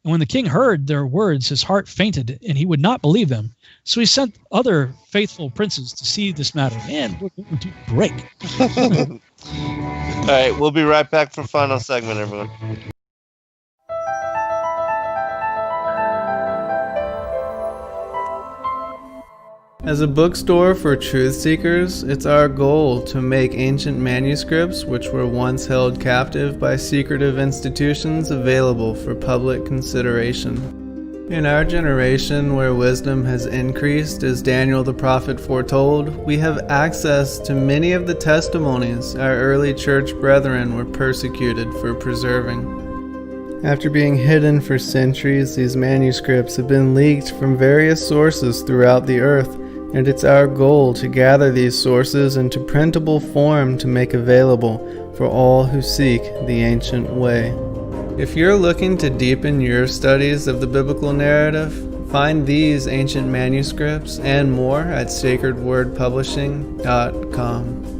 C: And when the king heard their words, his heart fainted, and he would not believe them. So he sent other faithful princes to see this matter. Man, we're going to break.
B: All right, we'll be right back for final segment, everyone.
D: As a bookstore for truth seekers, it's our goal to make ancient manuscripts which were once held captive by secretive institutions available for public consideration. In our generation, where wisdom has increased as Daniel the prophet foretold, we have access to many of the testimonies our early church brethren were persecuted for preserving. After being hidden for centuries, these manuscripts have been leaked from various sources throughout the earth, and it's our goal to gather these sources into printable form to make available for all who seek the ancient way. If you're looking to deepen your studies of the biblical narrative, find these ancient manuscripts and more at sacredwordpublishing.com.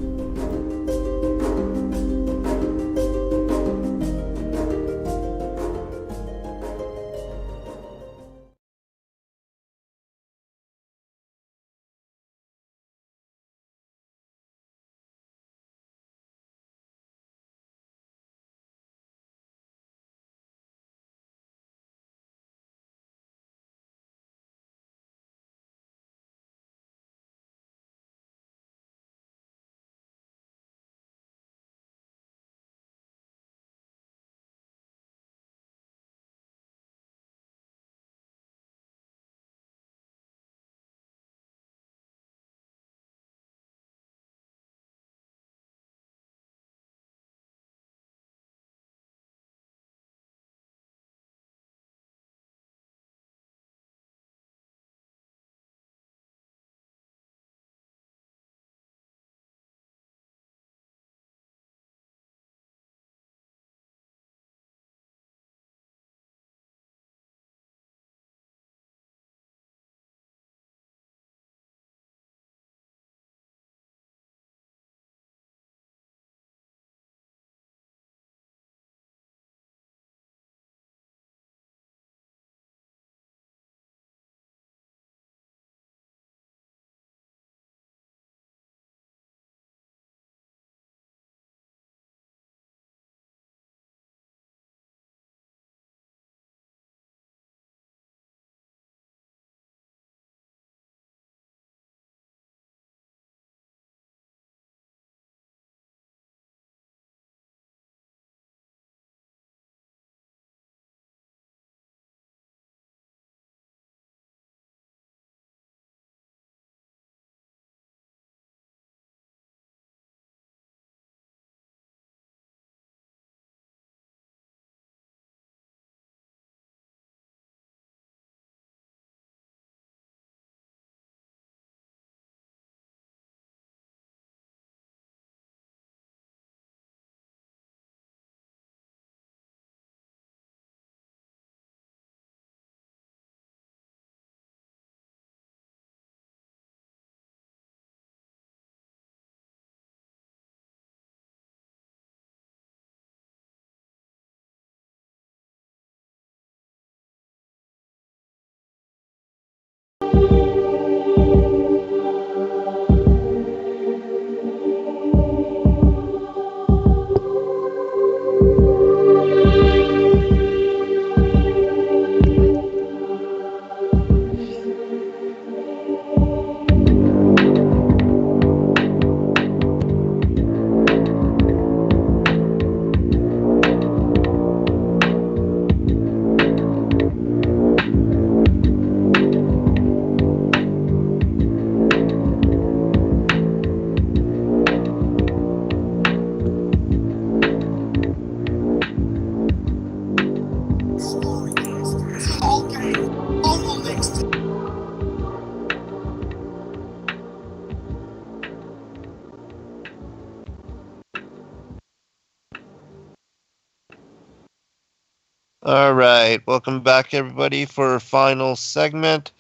B: All right. Welcome back, everybody, for our final segment.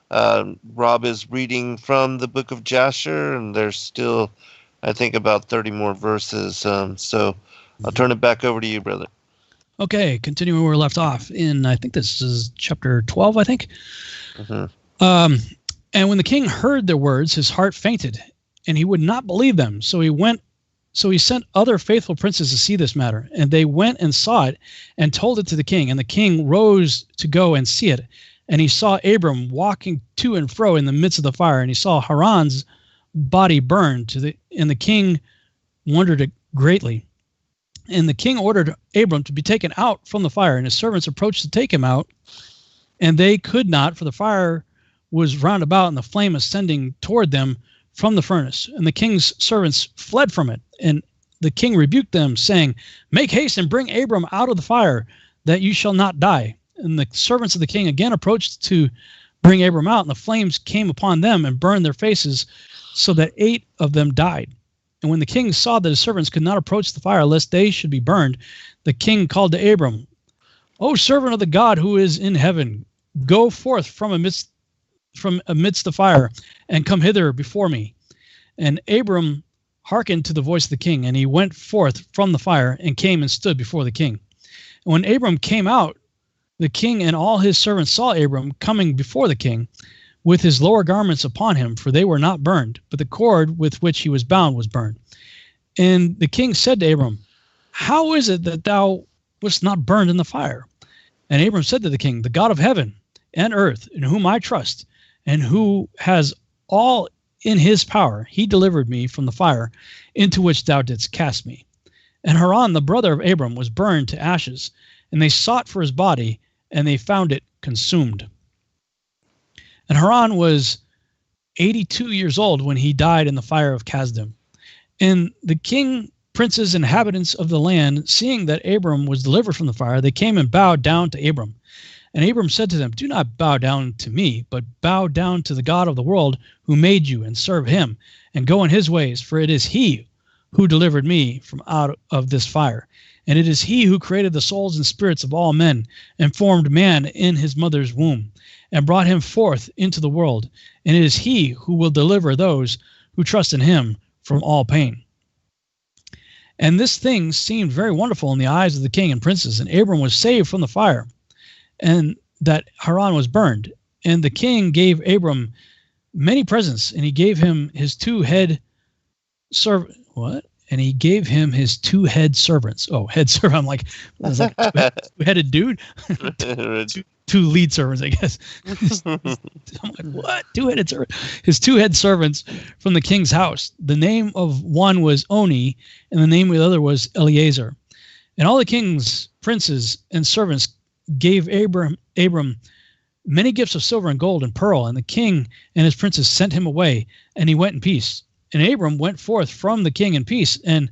B: Rob is reading from the book of Jasher, and there's still, I think, about 30 more verses. So I'll turn it back over to you, brother.
C: Okay, continuing where we left off in, I think this is chapter 12, I think.
B: Mm-hmm.
C: And when the king heard their words, his heart fainted, and he would not believe them. So he sent other faithful princes to see this matter, and they went and saw it and told it to the king. And the king rose to go and see it. And he saw Abram walking to and fro in the midst of the fire, and he saw Haran's body burned. And the king wondered greatly. And the king ordered Abram to be taken out from the fire, and his servants approached to take him out, and they could not, for the fire was round about, and the flame ascending toward them from the furnace. And the king's servants fled from it. And the king rebuked them, saying, "Make haste and bring Abram out of the fire, that you shall not die." And the servants of the king again approached to bring Abram out, and the flames came upon them and burned their faces, so that 8 of them died. And when the king saw that his servants could not approach the fire, lest they should be burned, the king called to Abram, "O servant of the God who is in heaven, go forth from amidst the fire, and come hither before me." And Abram hearkened to the voice of the king, and he went forth from the fire, and came and stood before the king. And when Abram came out, the king and all his servants saw Abram coming before the king, with his lower garments upon him, for they were not burned, but the cord with which he was bound was burned. And the king said to Abram, "How is it that thou wast not burned in the fire?" And Abram said to the king, "The God of heaven and earth, in whom I trust, and who has all in his power, he delivered me from the fire into which thou didst cast me." And Haran, the brother of Abram, was burned to ashes, and they sought for his body, and they found it consumed. And Haran was 82 years old when he died in the fire of Kasdim. And the king, princes, inhabitants of the land, seeing that Abram was delivered from the fire, they came and bowed down to Abram. And Abram said to them, "Do not bow down to me, but bow down to the God of the world who made you, and serve him, and go in his ways, for it is he who delivered me from out of this fire. And it is he who created the souls and spirits of all men, and formed man in his mother's womb, and brought him forth into the world. And it is he who will deliver those who trust in him from all pain." And this thing seemed very wonderful in the eyes of the king and princes. And Abram was saved from the fire, and that Haran was burned. And the king gave Abram many presents, and he gave him his 2 head servants. What? And he gave him his 2 head servants. Oh, head servant. I'm like, I was like, 2-headed dude? 2 lead servants, I guess. I'm like, what? 2-headed servant? His 2 head servants from the king's house. The name of one was Oni, and the name of the other was Eleazar. And all the king's princes and servants gave Abram many gifts of silver and gold and pearl, and the king and his princes sent him away, and he went in peace. And Abram went forth from the king in peace, and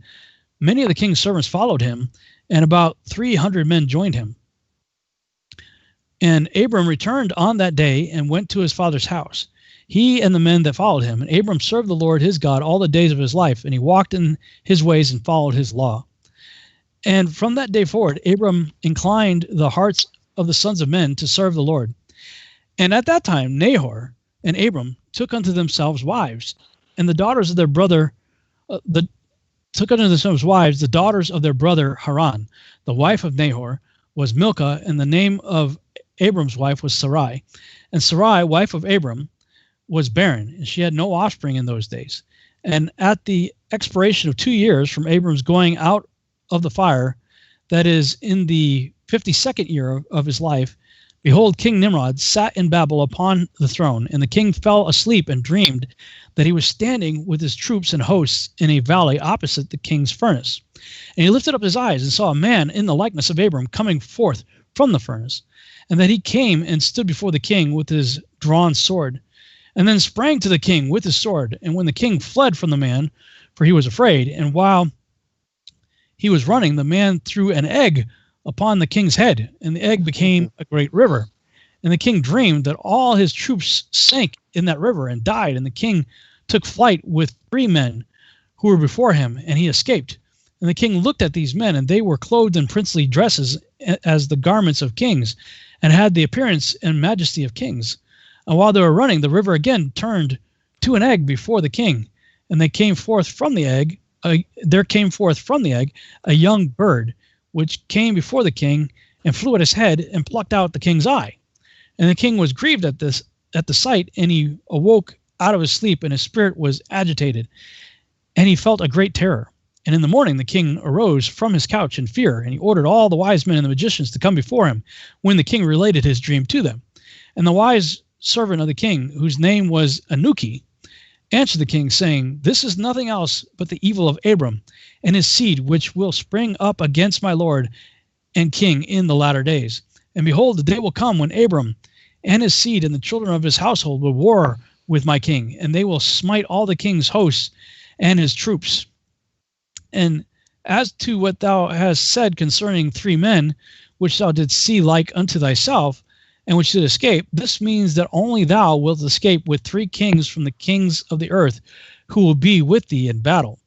C: many of the king's servants followed him, and about 300 men joined him. And Abram returned on that day and went to his father's house, he and the men that followed him. And Abram served the Lord his God all the days of his life, and he walked in his ways and followed his law. And from that day forward, Abram inclined the hearts of the sons of men to serve the Lord. And at that time, Nahor and Abram took unto themselves wives, and the daughters of their brother, took unto themselves wives, the daughters of their brother Haran. The wife of Nahor was Milcah, and the name of Abram's wife was Sarai. And Sarai, wife of Abram, was barren, and she had no offspring in those days. And at the expiration of 2 years from Abram's going out of the fire, that is, in the 52nd year of his life, behold, King Nimrod sat in Babel upon the throne, and the king fell asleep and dreamed that he was standing with his troops and hosts in a valley opposite the king's furnace. And he lifted up his eyes and saw a man in the likeness of Abram coming forth from the furnace, and that he came and stood before the king with his drawn sword, and then sprang to the king with his sword. And when the king fled from the man, for he was afraid, and while he was running, the man threw an egg upon the king's head, and the egg became a great river. And the king dreamed that all his troops sank in that river and died, and the king took flight with 3 men who were before him, and he escaped. And the king looked at these men, and they were clothed in princely dresses as the garments of kings, and had the appearance and majesty of kings. And while they were running, the river again turned to an egg before the king, and there came forth from the egg a young bird, which came before the king and flew at his head and plucked out the king's eye. And the king was grieved at the sight, and he awoke out of his sleep, and his spirit was agitated, and he felt a great terror. And in the morning the king arose from his couch in fear, and he ordered all the wise men and the magicians to come before him, when the king related his dream to them. And the wise servant of the king, whose name was Anuki, answered the king, saying, This is nothing else but the evil of Abram and his seed, which will spring up against my lord and king in the latter days. And behold, the day will come when Abram and his seed and the children of his household will war with my king, and they will smite all the king's hosts and his troops. And as to what thou hast said concerning 3 men, which thou didst see like unto thyself, and which did escape, this means that only thou wilt escape with 3 kings from the kings of the earth, who will be with thee in battle.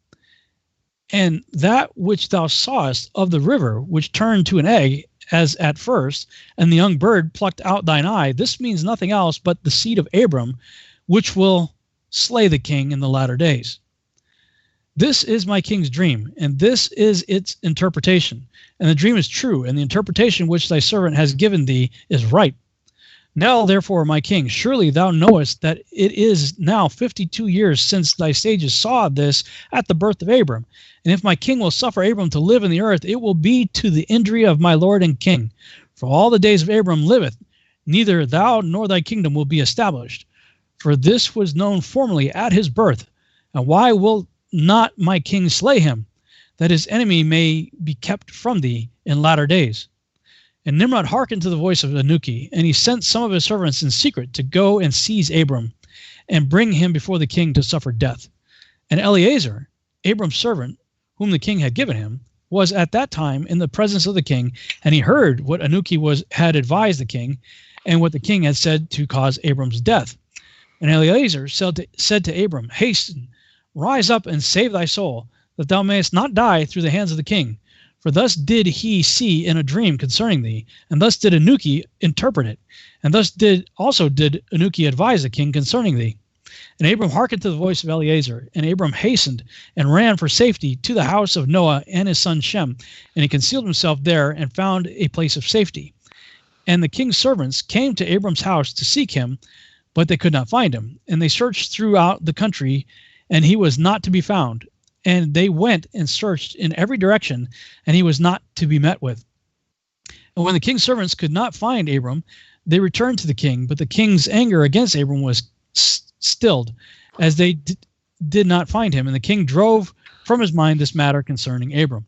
C: And that which thou sawest of the river, which turned to an egg, as at first, and the young bird plucked out thine eye, this means nothing else but the seed of Abram, which will slay the king in the latter days. This is my king's dream, and this is its interpretation. And the dream is true, and the interpretation which thy servant has given thee is right. Now, therefore, my king, surely thou knowest that it is now 52 years since thy sages saw this at the birth of Abram. And if my king will suffer Abram to live in the earth, it will be to the injury of my lord and king. For all the days of Abram liveth, neither thou nor thy kingdom will be established. For this was known formerly at his birth. And why will not my king slay him, that his enemy may be kept from thee in latter days? And Nimrod hearkened to the voice of Anuki, and he sent some of his servants in secret to go and seize Abram, and bring him before the king to suffer death. And Eleazar, Abram's servant, whom the king had given him, was at that time in the presence of the king, and he heard what Anuki had advised the king, and what the king had said to cause Abram's death. And Eleazar said to Abram, Hasten, rise up and save thy soul, that thou mayest not die through the hands of the king. For thus did he see in a dream concerning thee, and thus did Anuki interpret it, and thus did Anuki advise the king concerning thee. And Abram hearkened to the voice of Eleazar, and Abram hastened and ran for safety to the house of Noah and his son Shem, and he concealed himself there and found a place of safety. And the king's servants came to Abram's house to seek him, but they could not find him. And they searched throughout the country, and he was not to be found. And they went and searched in every direction, and he was not to be met with. And when the king's servants could not find Abram, they returned to the king, but the king's anger against Abram was stilled, as they did not find him. And the king drove from his mind this matter concerning Abram.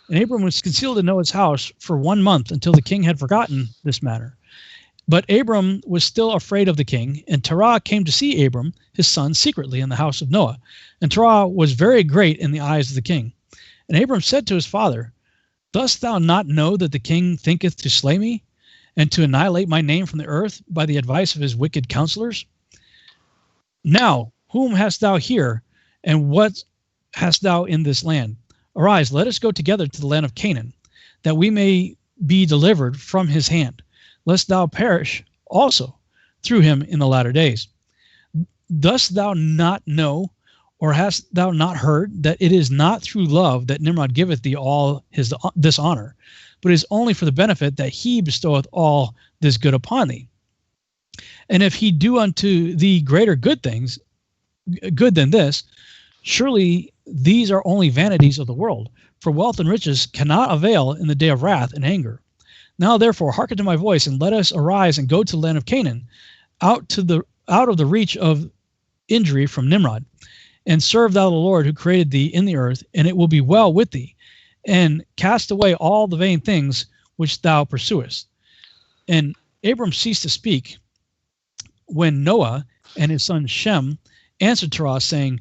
C: And Abram was concealed in Noah's house for 1 month, until the king had forgotten this matter. But Abram was still afraid of the king, and Terah came to see Abram, his son, secretly in the house of Noah. And Terah was very great in the eyes of the king. And Abram said to his father, Dost thou not know that the king thinketh to slay me, and to annihilate my name from the earth by the advice of his wicked counselors? Now, whom hast thou here, and what hast thou in this land? Arise, let us go together to the land of Canaan, that we may be delivered from his hand, lest thou perish also through him in the latter days. Dost thou not know, or hast thou not heard, that it is not through love that Nimrod giveth thee all this honor, but is only for the benefit that he bestoweth all this good upon thee? And if he do unto thee greater good things, good than this, surely these are only vanities of the world, for wealth and riches cannot avail in the day of wrath and anger. Now therefore hearken to my voice, and let us arise and go to the land of Canaan, out of the reach of injury from Nimrod, and serve thou the Lord who created thee in the earth, and it will be well with thee, and cast away all the vain things which thou pursuest. And Abram ceased to speak, when Noah and his son Shem answered Terah, saying,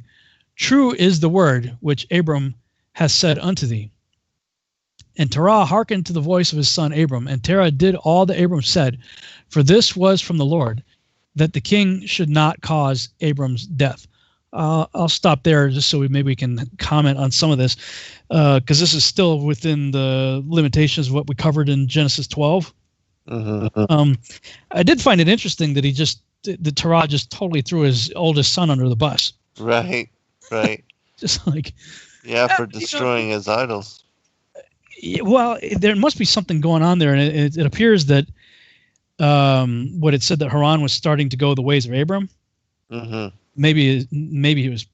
C: True is the word which Abram hath said unto thee. And Terah hearkened to the voice of his son Abram, and Terah did all that Abram said, for this was from the Lord, that the king should not cause Abram's death. I'll stop there just so maybe we can comment on some of this, because this is still within the limitations of what we covered in Genesis 12.
B: Mm-hmm.
C: I did find it interesting that the Torah just totally threw his oldest son under the bus.
B: Right.
C: Just like,
B: yeah, for destroying his idols.
C: Well, there must be something going on there, and it appears that what it said that Haran was starting to go the ways of Abram.
B: Mm-hmm.
C: Maybe he was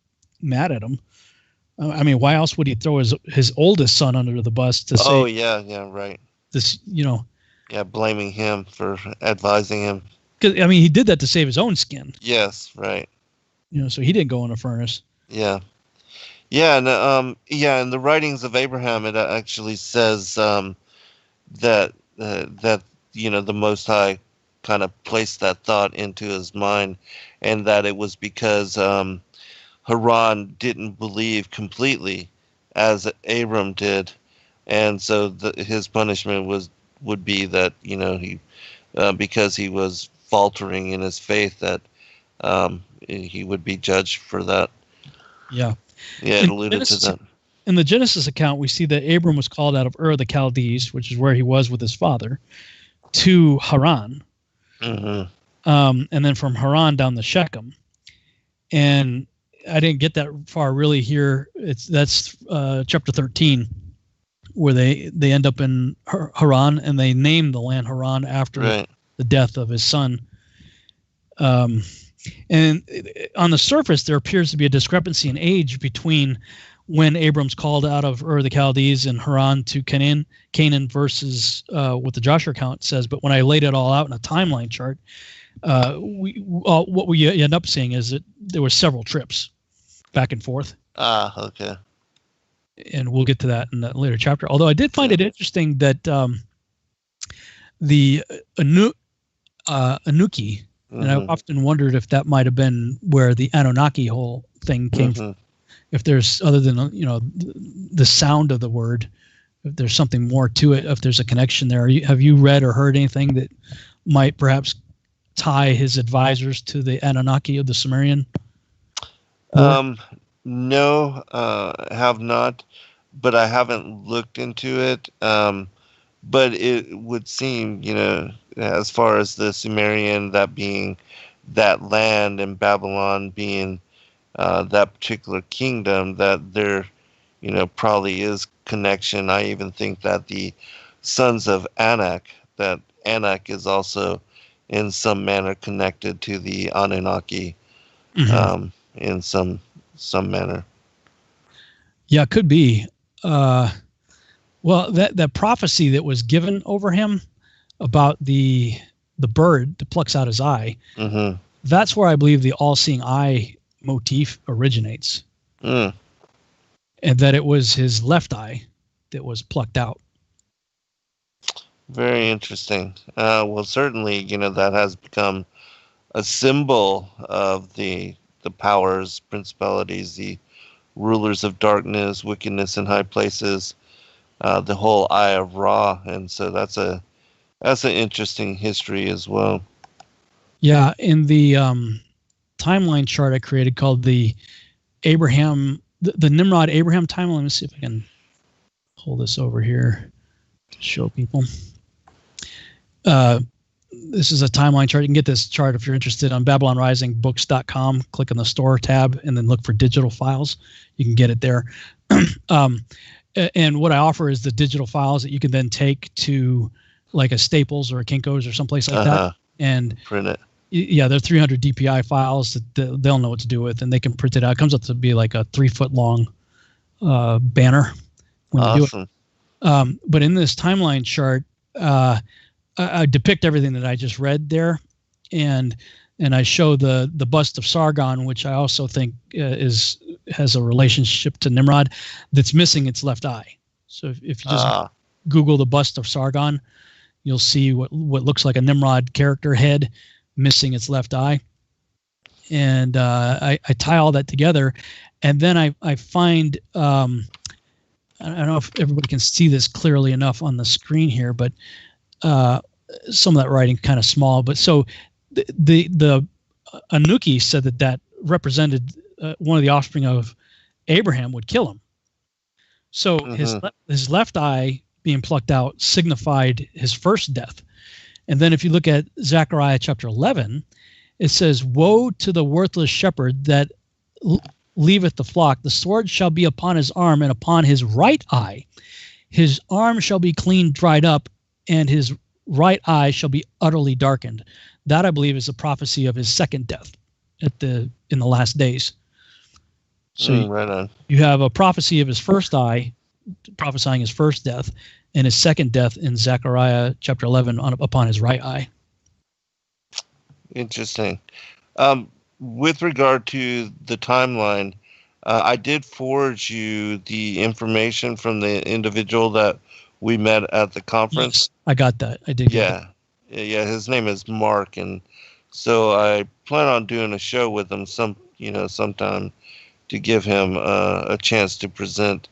C: mad at him. I mean, why else would he throw his oldest son under the bus to say?
B: Oh yeah, right.
C: This,
B: Yeah, blaming him for advising him.
C: Because I mean, he did that to save his own skin.
B: Yes, right.
C: So he didn't go in a furnace.
B: Yeah, and in the writings of Abraham, it actually says that the Most High kind of placed that thought into his mind, and that it was because Haran didn't believe completely as Abram did, and so his punishment would be that he because he was faltering in his faith, that he would be judged for that.
C: Yeah,
B: it alluded to that.
C: In the Genesis account, we see that Abram was called out of Ur of the Chaldees, which is where he was with his father, to Haran.
B: Mm-hmm.
C: And then from Haran down to Shechem. And I didn't get that far really here. That's chapter 13, where they end up in Haran, and they name the land Haran after the death of his son. And on the surface, there appears to be a discrepancy in age between when Abram's called out of Ur of the Chaldees and Haran to Canaan versus what the Joshua account says. But when I laid it all out in a timeline chart, what we end up seeing is that there were several trips back and forth.
B: Okay.
C: And we'll get to that in a later chapter. Although I did find it interesting that the Anuki, and I've often wondered if that might have been where the Anunnaki whole thing came from. If there's, other than the sound of the word, if there's something more to it, if there's a connection there. Have you read or heard anything that might perhaps tie his advisors to the Anunnaki of the Sumerian?
B: No, have not, but I haven't looked into it. But it would seem, as far as the Sumerian, that being that land, and Babylon being that particular kingdom, that there, probably is connection. I even think that the sons of Anak, that Anak is also in some manner connected to the Anunnaki, in some manner.
C: Yeah, it could be. Well, that prophecy that was given over him about the bird that plucks out his eye, that's where I believe the all-seeing eye motif originates. And that it was his left eye that was plucked out.
B: Very interesting. Well, certainly, that has become a symbol of the powers, principalities, the rulers of darkness, wickedness in high places, the whole Eye of Ra, and so that's an interesting history as well.
C: Yeah, in the timeline chart I created called the Nimrod Abraham timeline. Let me see if I can pull this over here to show people. This is a timeline chart. You can get this chart if you're interested on BabylonRisingBooks.com. Click on the store tab and then look for digital files. You can get it there. And what I offer is the digital files that you can then take to like a Staples or a Kinko's or someplace like that and
B: print it.
C: Yeah, they're 300 DPI files that they'll know what to do with, and they can print it out. It comes up to be like a 3-foot long banner when they do it. But in this timeline chart, I depict everything that I just read there, and I show the bust of Sargon, which I also think has a relationship to Nimrod, that's missing its left eye. So if you just Google the bust of Sargon, you'll see what looks like a Nimrod character head missing its left eye. And I tie all that together, and then I find I don't know if everybody can see this clearly enough on the screen here, but some of that writing kind of small. But so the Anuki said that represented one of the offspring of Abraham would kill him. So his left eye being plucked out signified his first death. And then if you look at Zechariah chapter 11, it says, "Woe to the worthless shepherd that leaveth the flock. The sword shall be upon his arm and upon his right eye. His arm shall be clean dried up, and his right eye shall be utterly darkened." That, I believe, is a prophecy of his second death in the last days. So
B: right on.
C: You have a prophecy of his first eye, prophesying his first death, and his second death in Zechariah chapter 11 upon his right eye.
B: Interesting. With regard to the timeline, I did forward you the information from the individual that we met at the conference.
C: Yes, I got that. I did.
B: Yeah. His name is Mark, and so I plan on doing a show with him sometime to give him a chance to present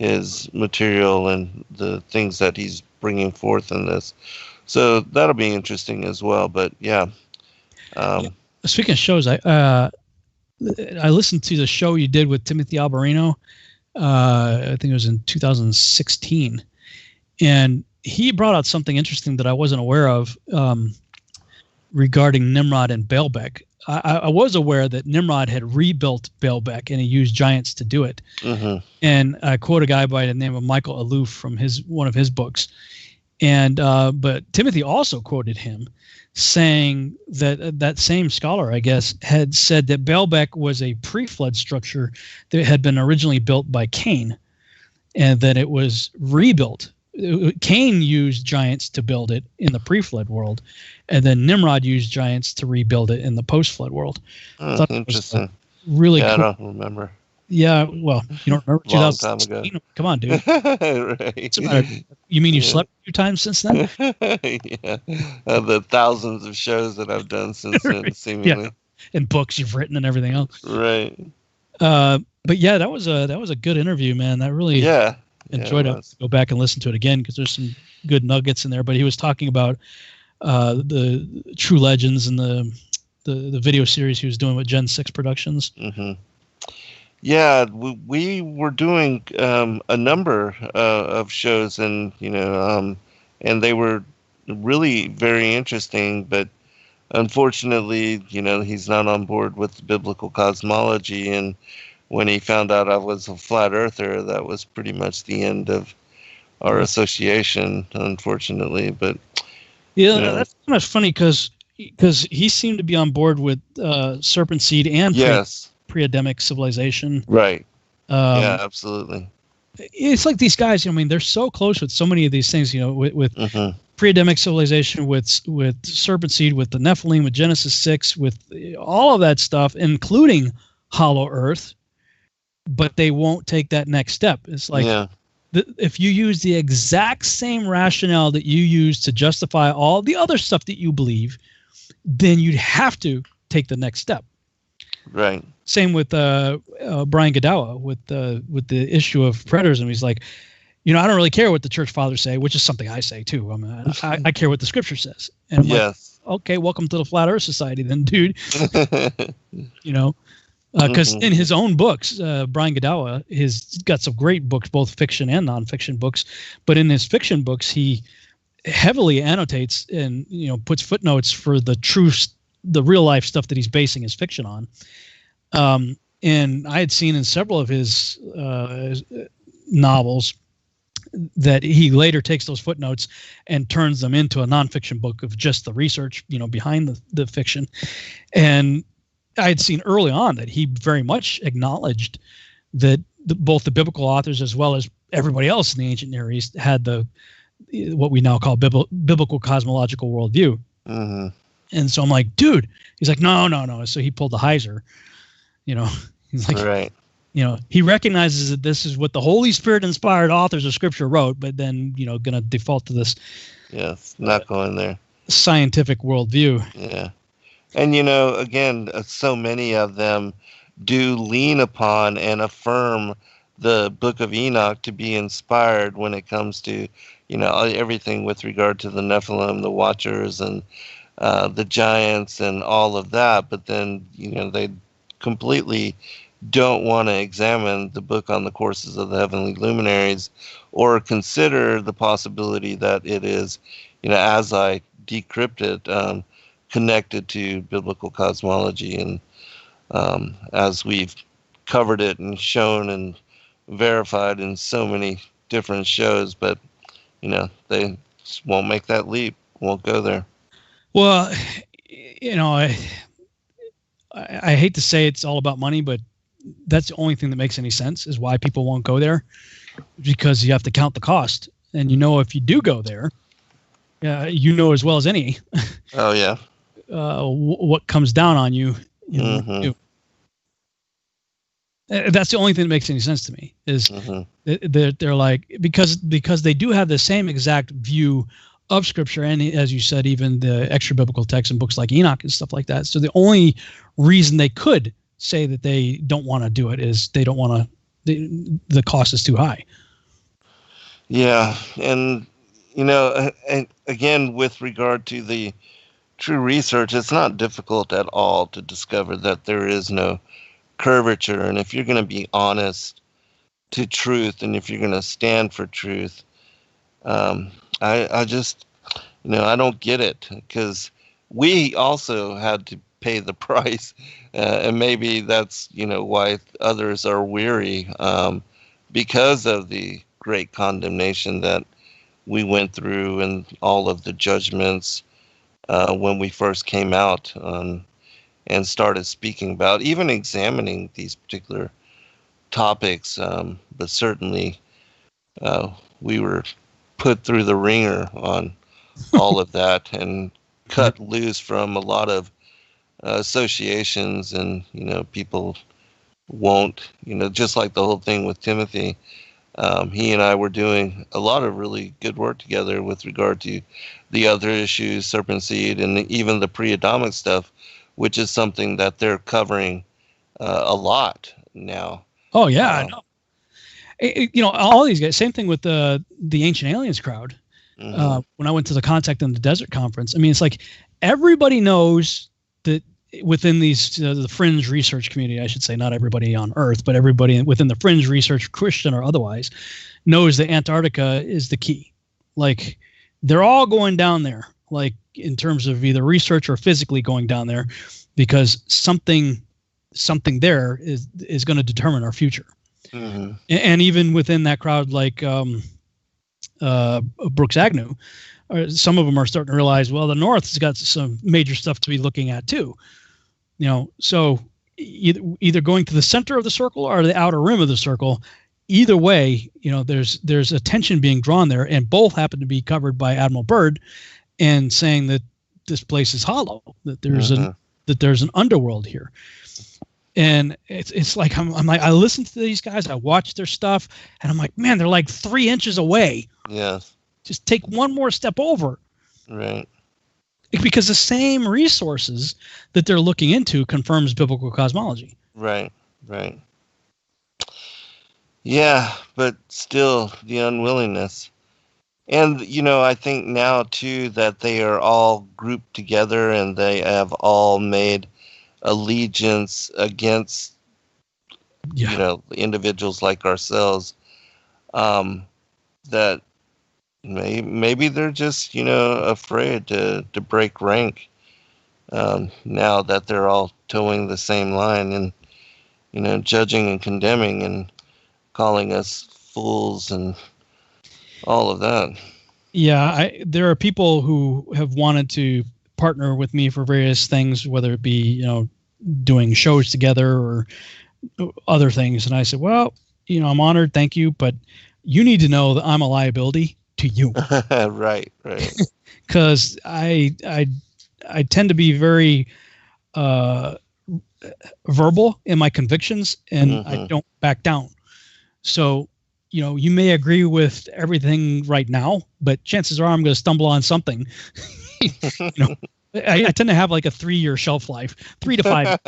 B: his material and the things that he's bringing forth in this. So that'll be interesting as well. But yeah.
C: Speaking of shows, I listened to the show you did with Timothy Alberino. I think it was in 2016, and he brought out something interesting that I wasn't aware of regarding Nimrod and Baalbek. I was aware that Nimrod had rebuilt Baalbek, and he used giants to do it. Mm-hmm. And I quote a guy by the name of Michael Aloof from one of his books, and but Timothy also quoted him, saying that same scholar, I guess, had said that Baalbek was a pre-flood structure that had been originally built by Cain, and that it was rebuilt. Cain used giants to build it in the pre-flood world, and then Nimrod used giants to rebuild it in the post-flood world.
B: Interesting.
C: Really cool.
B: I don't remember.
C: Yeah, well, you don't remember?
B: Long time ago.
C: Come on, dude.
B: Right.
C: You mean you slept a few times since then?
B: Yeah. The thousands of shows that I've done since then, seemingly.
C: Yeah. And books you've written and everything else.
B: Right.
C: But yeah, that was a good interview, man. That really enjoyed it. Go back and listen to it again because there's some good nuggets in there. But he was talking about the True Legends and the video series he was doing with Gen 6 Productions.
B: Mm-hmm. Yeah, we were doing a number of shows, and and they were really very interesting. But unfortunately, he's not on board with the biblical cosmology, and when he found out I was a flat earther, that was pretty much the end of our association, unfortunately. But
C: that's kind of funny because he seemed to be on board with serpent seed and pre-Adamic civilization.
B: Right. Yeah, absolutely.
C: It's like these guys, they're so close with so many of these things, with pre-Adamic civilization, with serpent seed, with the Nephilim, with Genesis 6, with all of that stuff, including Hollow Earth, but they won't take that next step. It's like if you use the exact same rationale that you use to justify all the other stuff that you believe, then you'd have to take the next step.
B: Right.
C: Same with Brian Godawa with the issue of preterism. He's like, I don't really care what the church fathers say, which is something I say too. I care what the scripture says. And I'm like, okay, welcome to the Flat Earth Society then, dude. Because in his own books, Brian Godawa has got some great books, both fiction and nonfiction books. But in his fiction books, he heavily annotates and puts footnotes for the real life stuff that he's basing his fiction on. And I had seen in several of his novels that he later takes those footnotes and turns them into a nonfiction book of just the research, behind the fiction. And I had seen early on that he very much acknowledged that both the biblical authors as well as everybody else in the ancient Near East had what we now call biblical cosmological worldview. Mm-hmm. And so I'm like, dude, he's like, no. So he pulled the Heiser, he's like,
B: right.
C: He recognizes that this is what the Holy Spirit inspired authors of scripture wrote, but then, going to default to this.
B: Yeah, not going there.
C: Scientific worldview.
B: Yeah. And, again, so many of them do lean upon and affirm the Book of Enoch to be inspired when it comes to, everything with regard to the Nephilim, the Watchers, and the giants and all of that. But then, they completely don't want to examine the book on the courses of the heavenly luminaries, or consider the possibility that it is, as I decrypt it, connected to biblical cosmology. And as we've covered it and shown and verified in so many different shows, but they just won't make that leap, won't go there.
C: Well, I hate to say it's all about money, but that's the only thing that makes any sense, is why people won't go there, because you have to count the cost. And if you do go there, as well as any.
B: Oh yeah.
C: What comes down on you. That's the only thing that makes any sense to me, is they're like, because they do have the same exact view of Scripture, and as you said, even the extra biblical texts and books like Enoch and stuff like that. So the only reason they could say that they don't want to do it is they don't want to. The cost is too high.
B: Yeah, and and again, with regard to the true research, it's not difficult at all to discover that there is no curvature. And if you're going to be honest to truth, and if you're going to stand for truth, I just, I don't get it, because we also had to pay the price, and maybe that's, why others are weary, because of the great condemnation that we went through, and all of the judgments when we first came out, and started speaking about, even examining these particular topics. But certainly we were put through the ringer on all of that, and cut loose from a lot of associations, and people won't, just like the whole thing with Timothy. He and I were doing a lot of really good work together with regard to the other issues, serpent seed, and even the pre-Adamic stuff, which is something that they're covering a lot now.
C: Oh yeah, I know. All these guys. Same thing with the Ancient Aliens crowd. When I went to the Contact in the Desert conference, I mean, it's like everybody knows that within these the fringe research community, I should say, not everybody on Earth, but everybody within the fringe research, Christian or otherwise, knows that Antarctica is the key. Like, they're all going down there, like in terms of either research or physically going down there, because something there is going to determine our future. And even within that crowd, like Brooks Agnew, some of them are starting to realize, well, the North has got some major stuff to be looking at too. So either going to the center of the circle or the outer rim of the circle, either way, there's attention being drawn there, and both happen to be covered by Admiral Byrd, and saying that this place is hollow, that there's an underworld here. And it's like I'm like, I listen to these guys, I watch their stuff, and I'm like, man, they're like 3 inches away.
B: Yeah.
C: Just take one more step over.
B: Right.
C: Because the same resources that they're looking into confirms biblical cosmology.
B: Right. Yeah, but still the unwillingness. And, I think now too that they are all grouped together, and they have all made allegiance against, individuals like ourselves, that maybe they're just, afraid to break rank, now that they're all towing the same line, and, judging and condemning and calling us fools and all of that.
C: Yeah, there are people who have wanted to partner with me for various things, whether it be, doing shows together or other things. And I said, well, I'm honored. Thank you. But you need to know that I'm a liability to you.
B: Right.
C: Because I tend to be very verbal in my convictions, and I don't back down. So, you may agree with everything right now, but chances are I'm going to stumble on something. I tend to have like a 3-year shelf life, 3 to 5,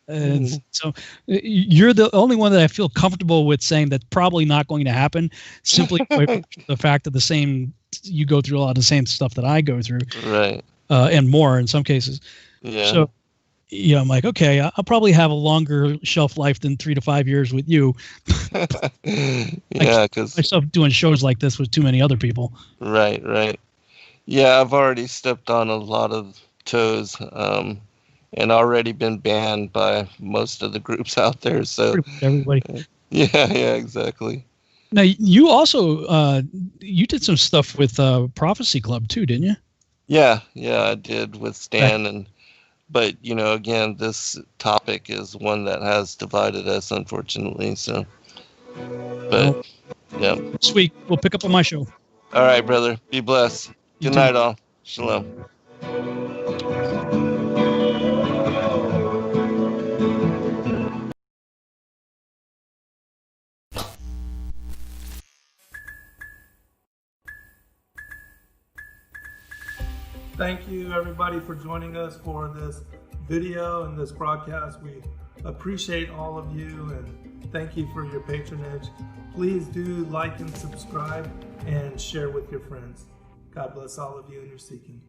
C: and so you're the only one that I feel comfortable with saying that's probably not going to happen, simply by the fact that you go through a lot of the same stuff that I go through,
B: right,
C: and more in some cases.
B: Yeah.
C: So, I'm like, okay, I'll probably have a longer shelf life than 3 to 5 years with you.
B: Yeah, because
C: myself doing shows like this with too many other people.
B: Right. Yeah, I've already stepped on a lot of toes, and already been banned by most of the groups out there. So
C: everybody.
B: Yeah, exactly.
C: Now you also you did some stuff with Prophecy Club too, didn't you?
B: Yeah, I did with Stan, but again, this topic is one that has divided us, unfortunately. So, but yeah.
C: This week we'll pick up on my show.
B: All right, brother. Be blessed.
C: You
B: Good
C: too.
B: night, all. Shalom.
A: Thank you, everybody, for joining us for this video and this broadcast. We appreciate all of you and thank you for your patronage. Please do like and subscribe and share with your friends. God bless all of you in your seeking.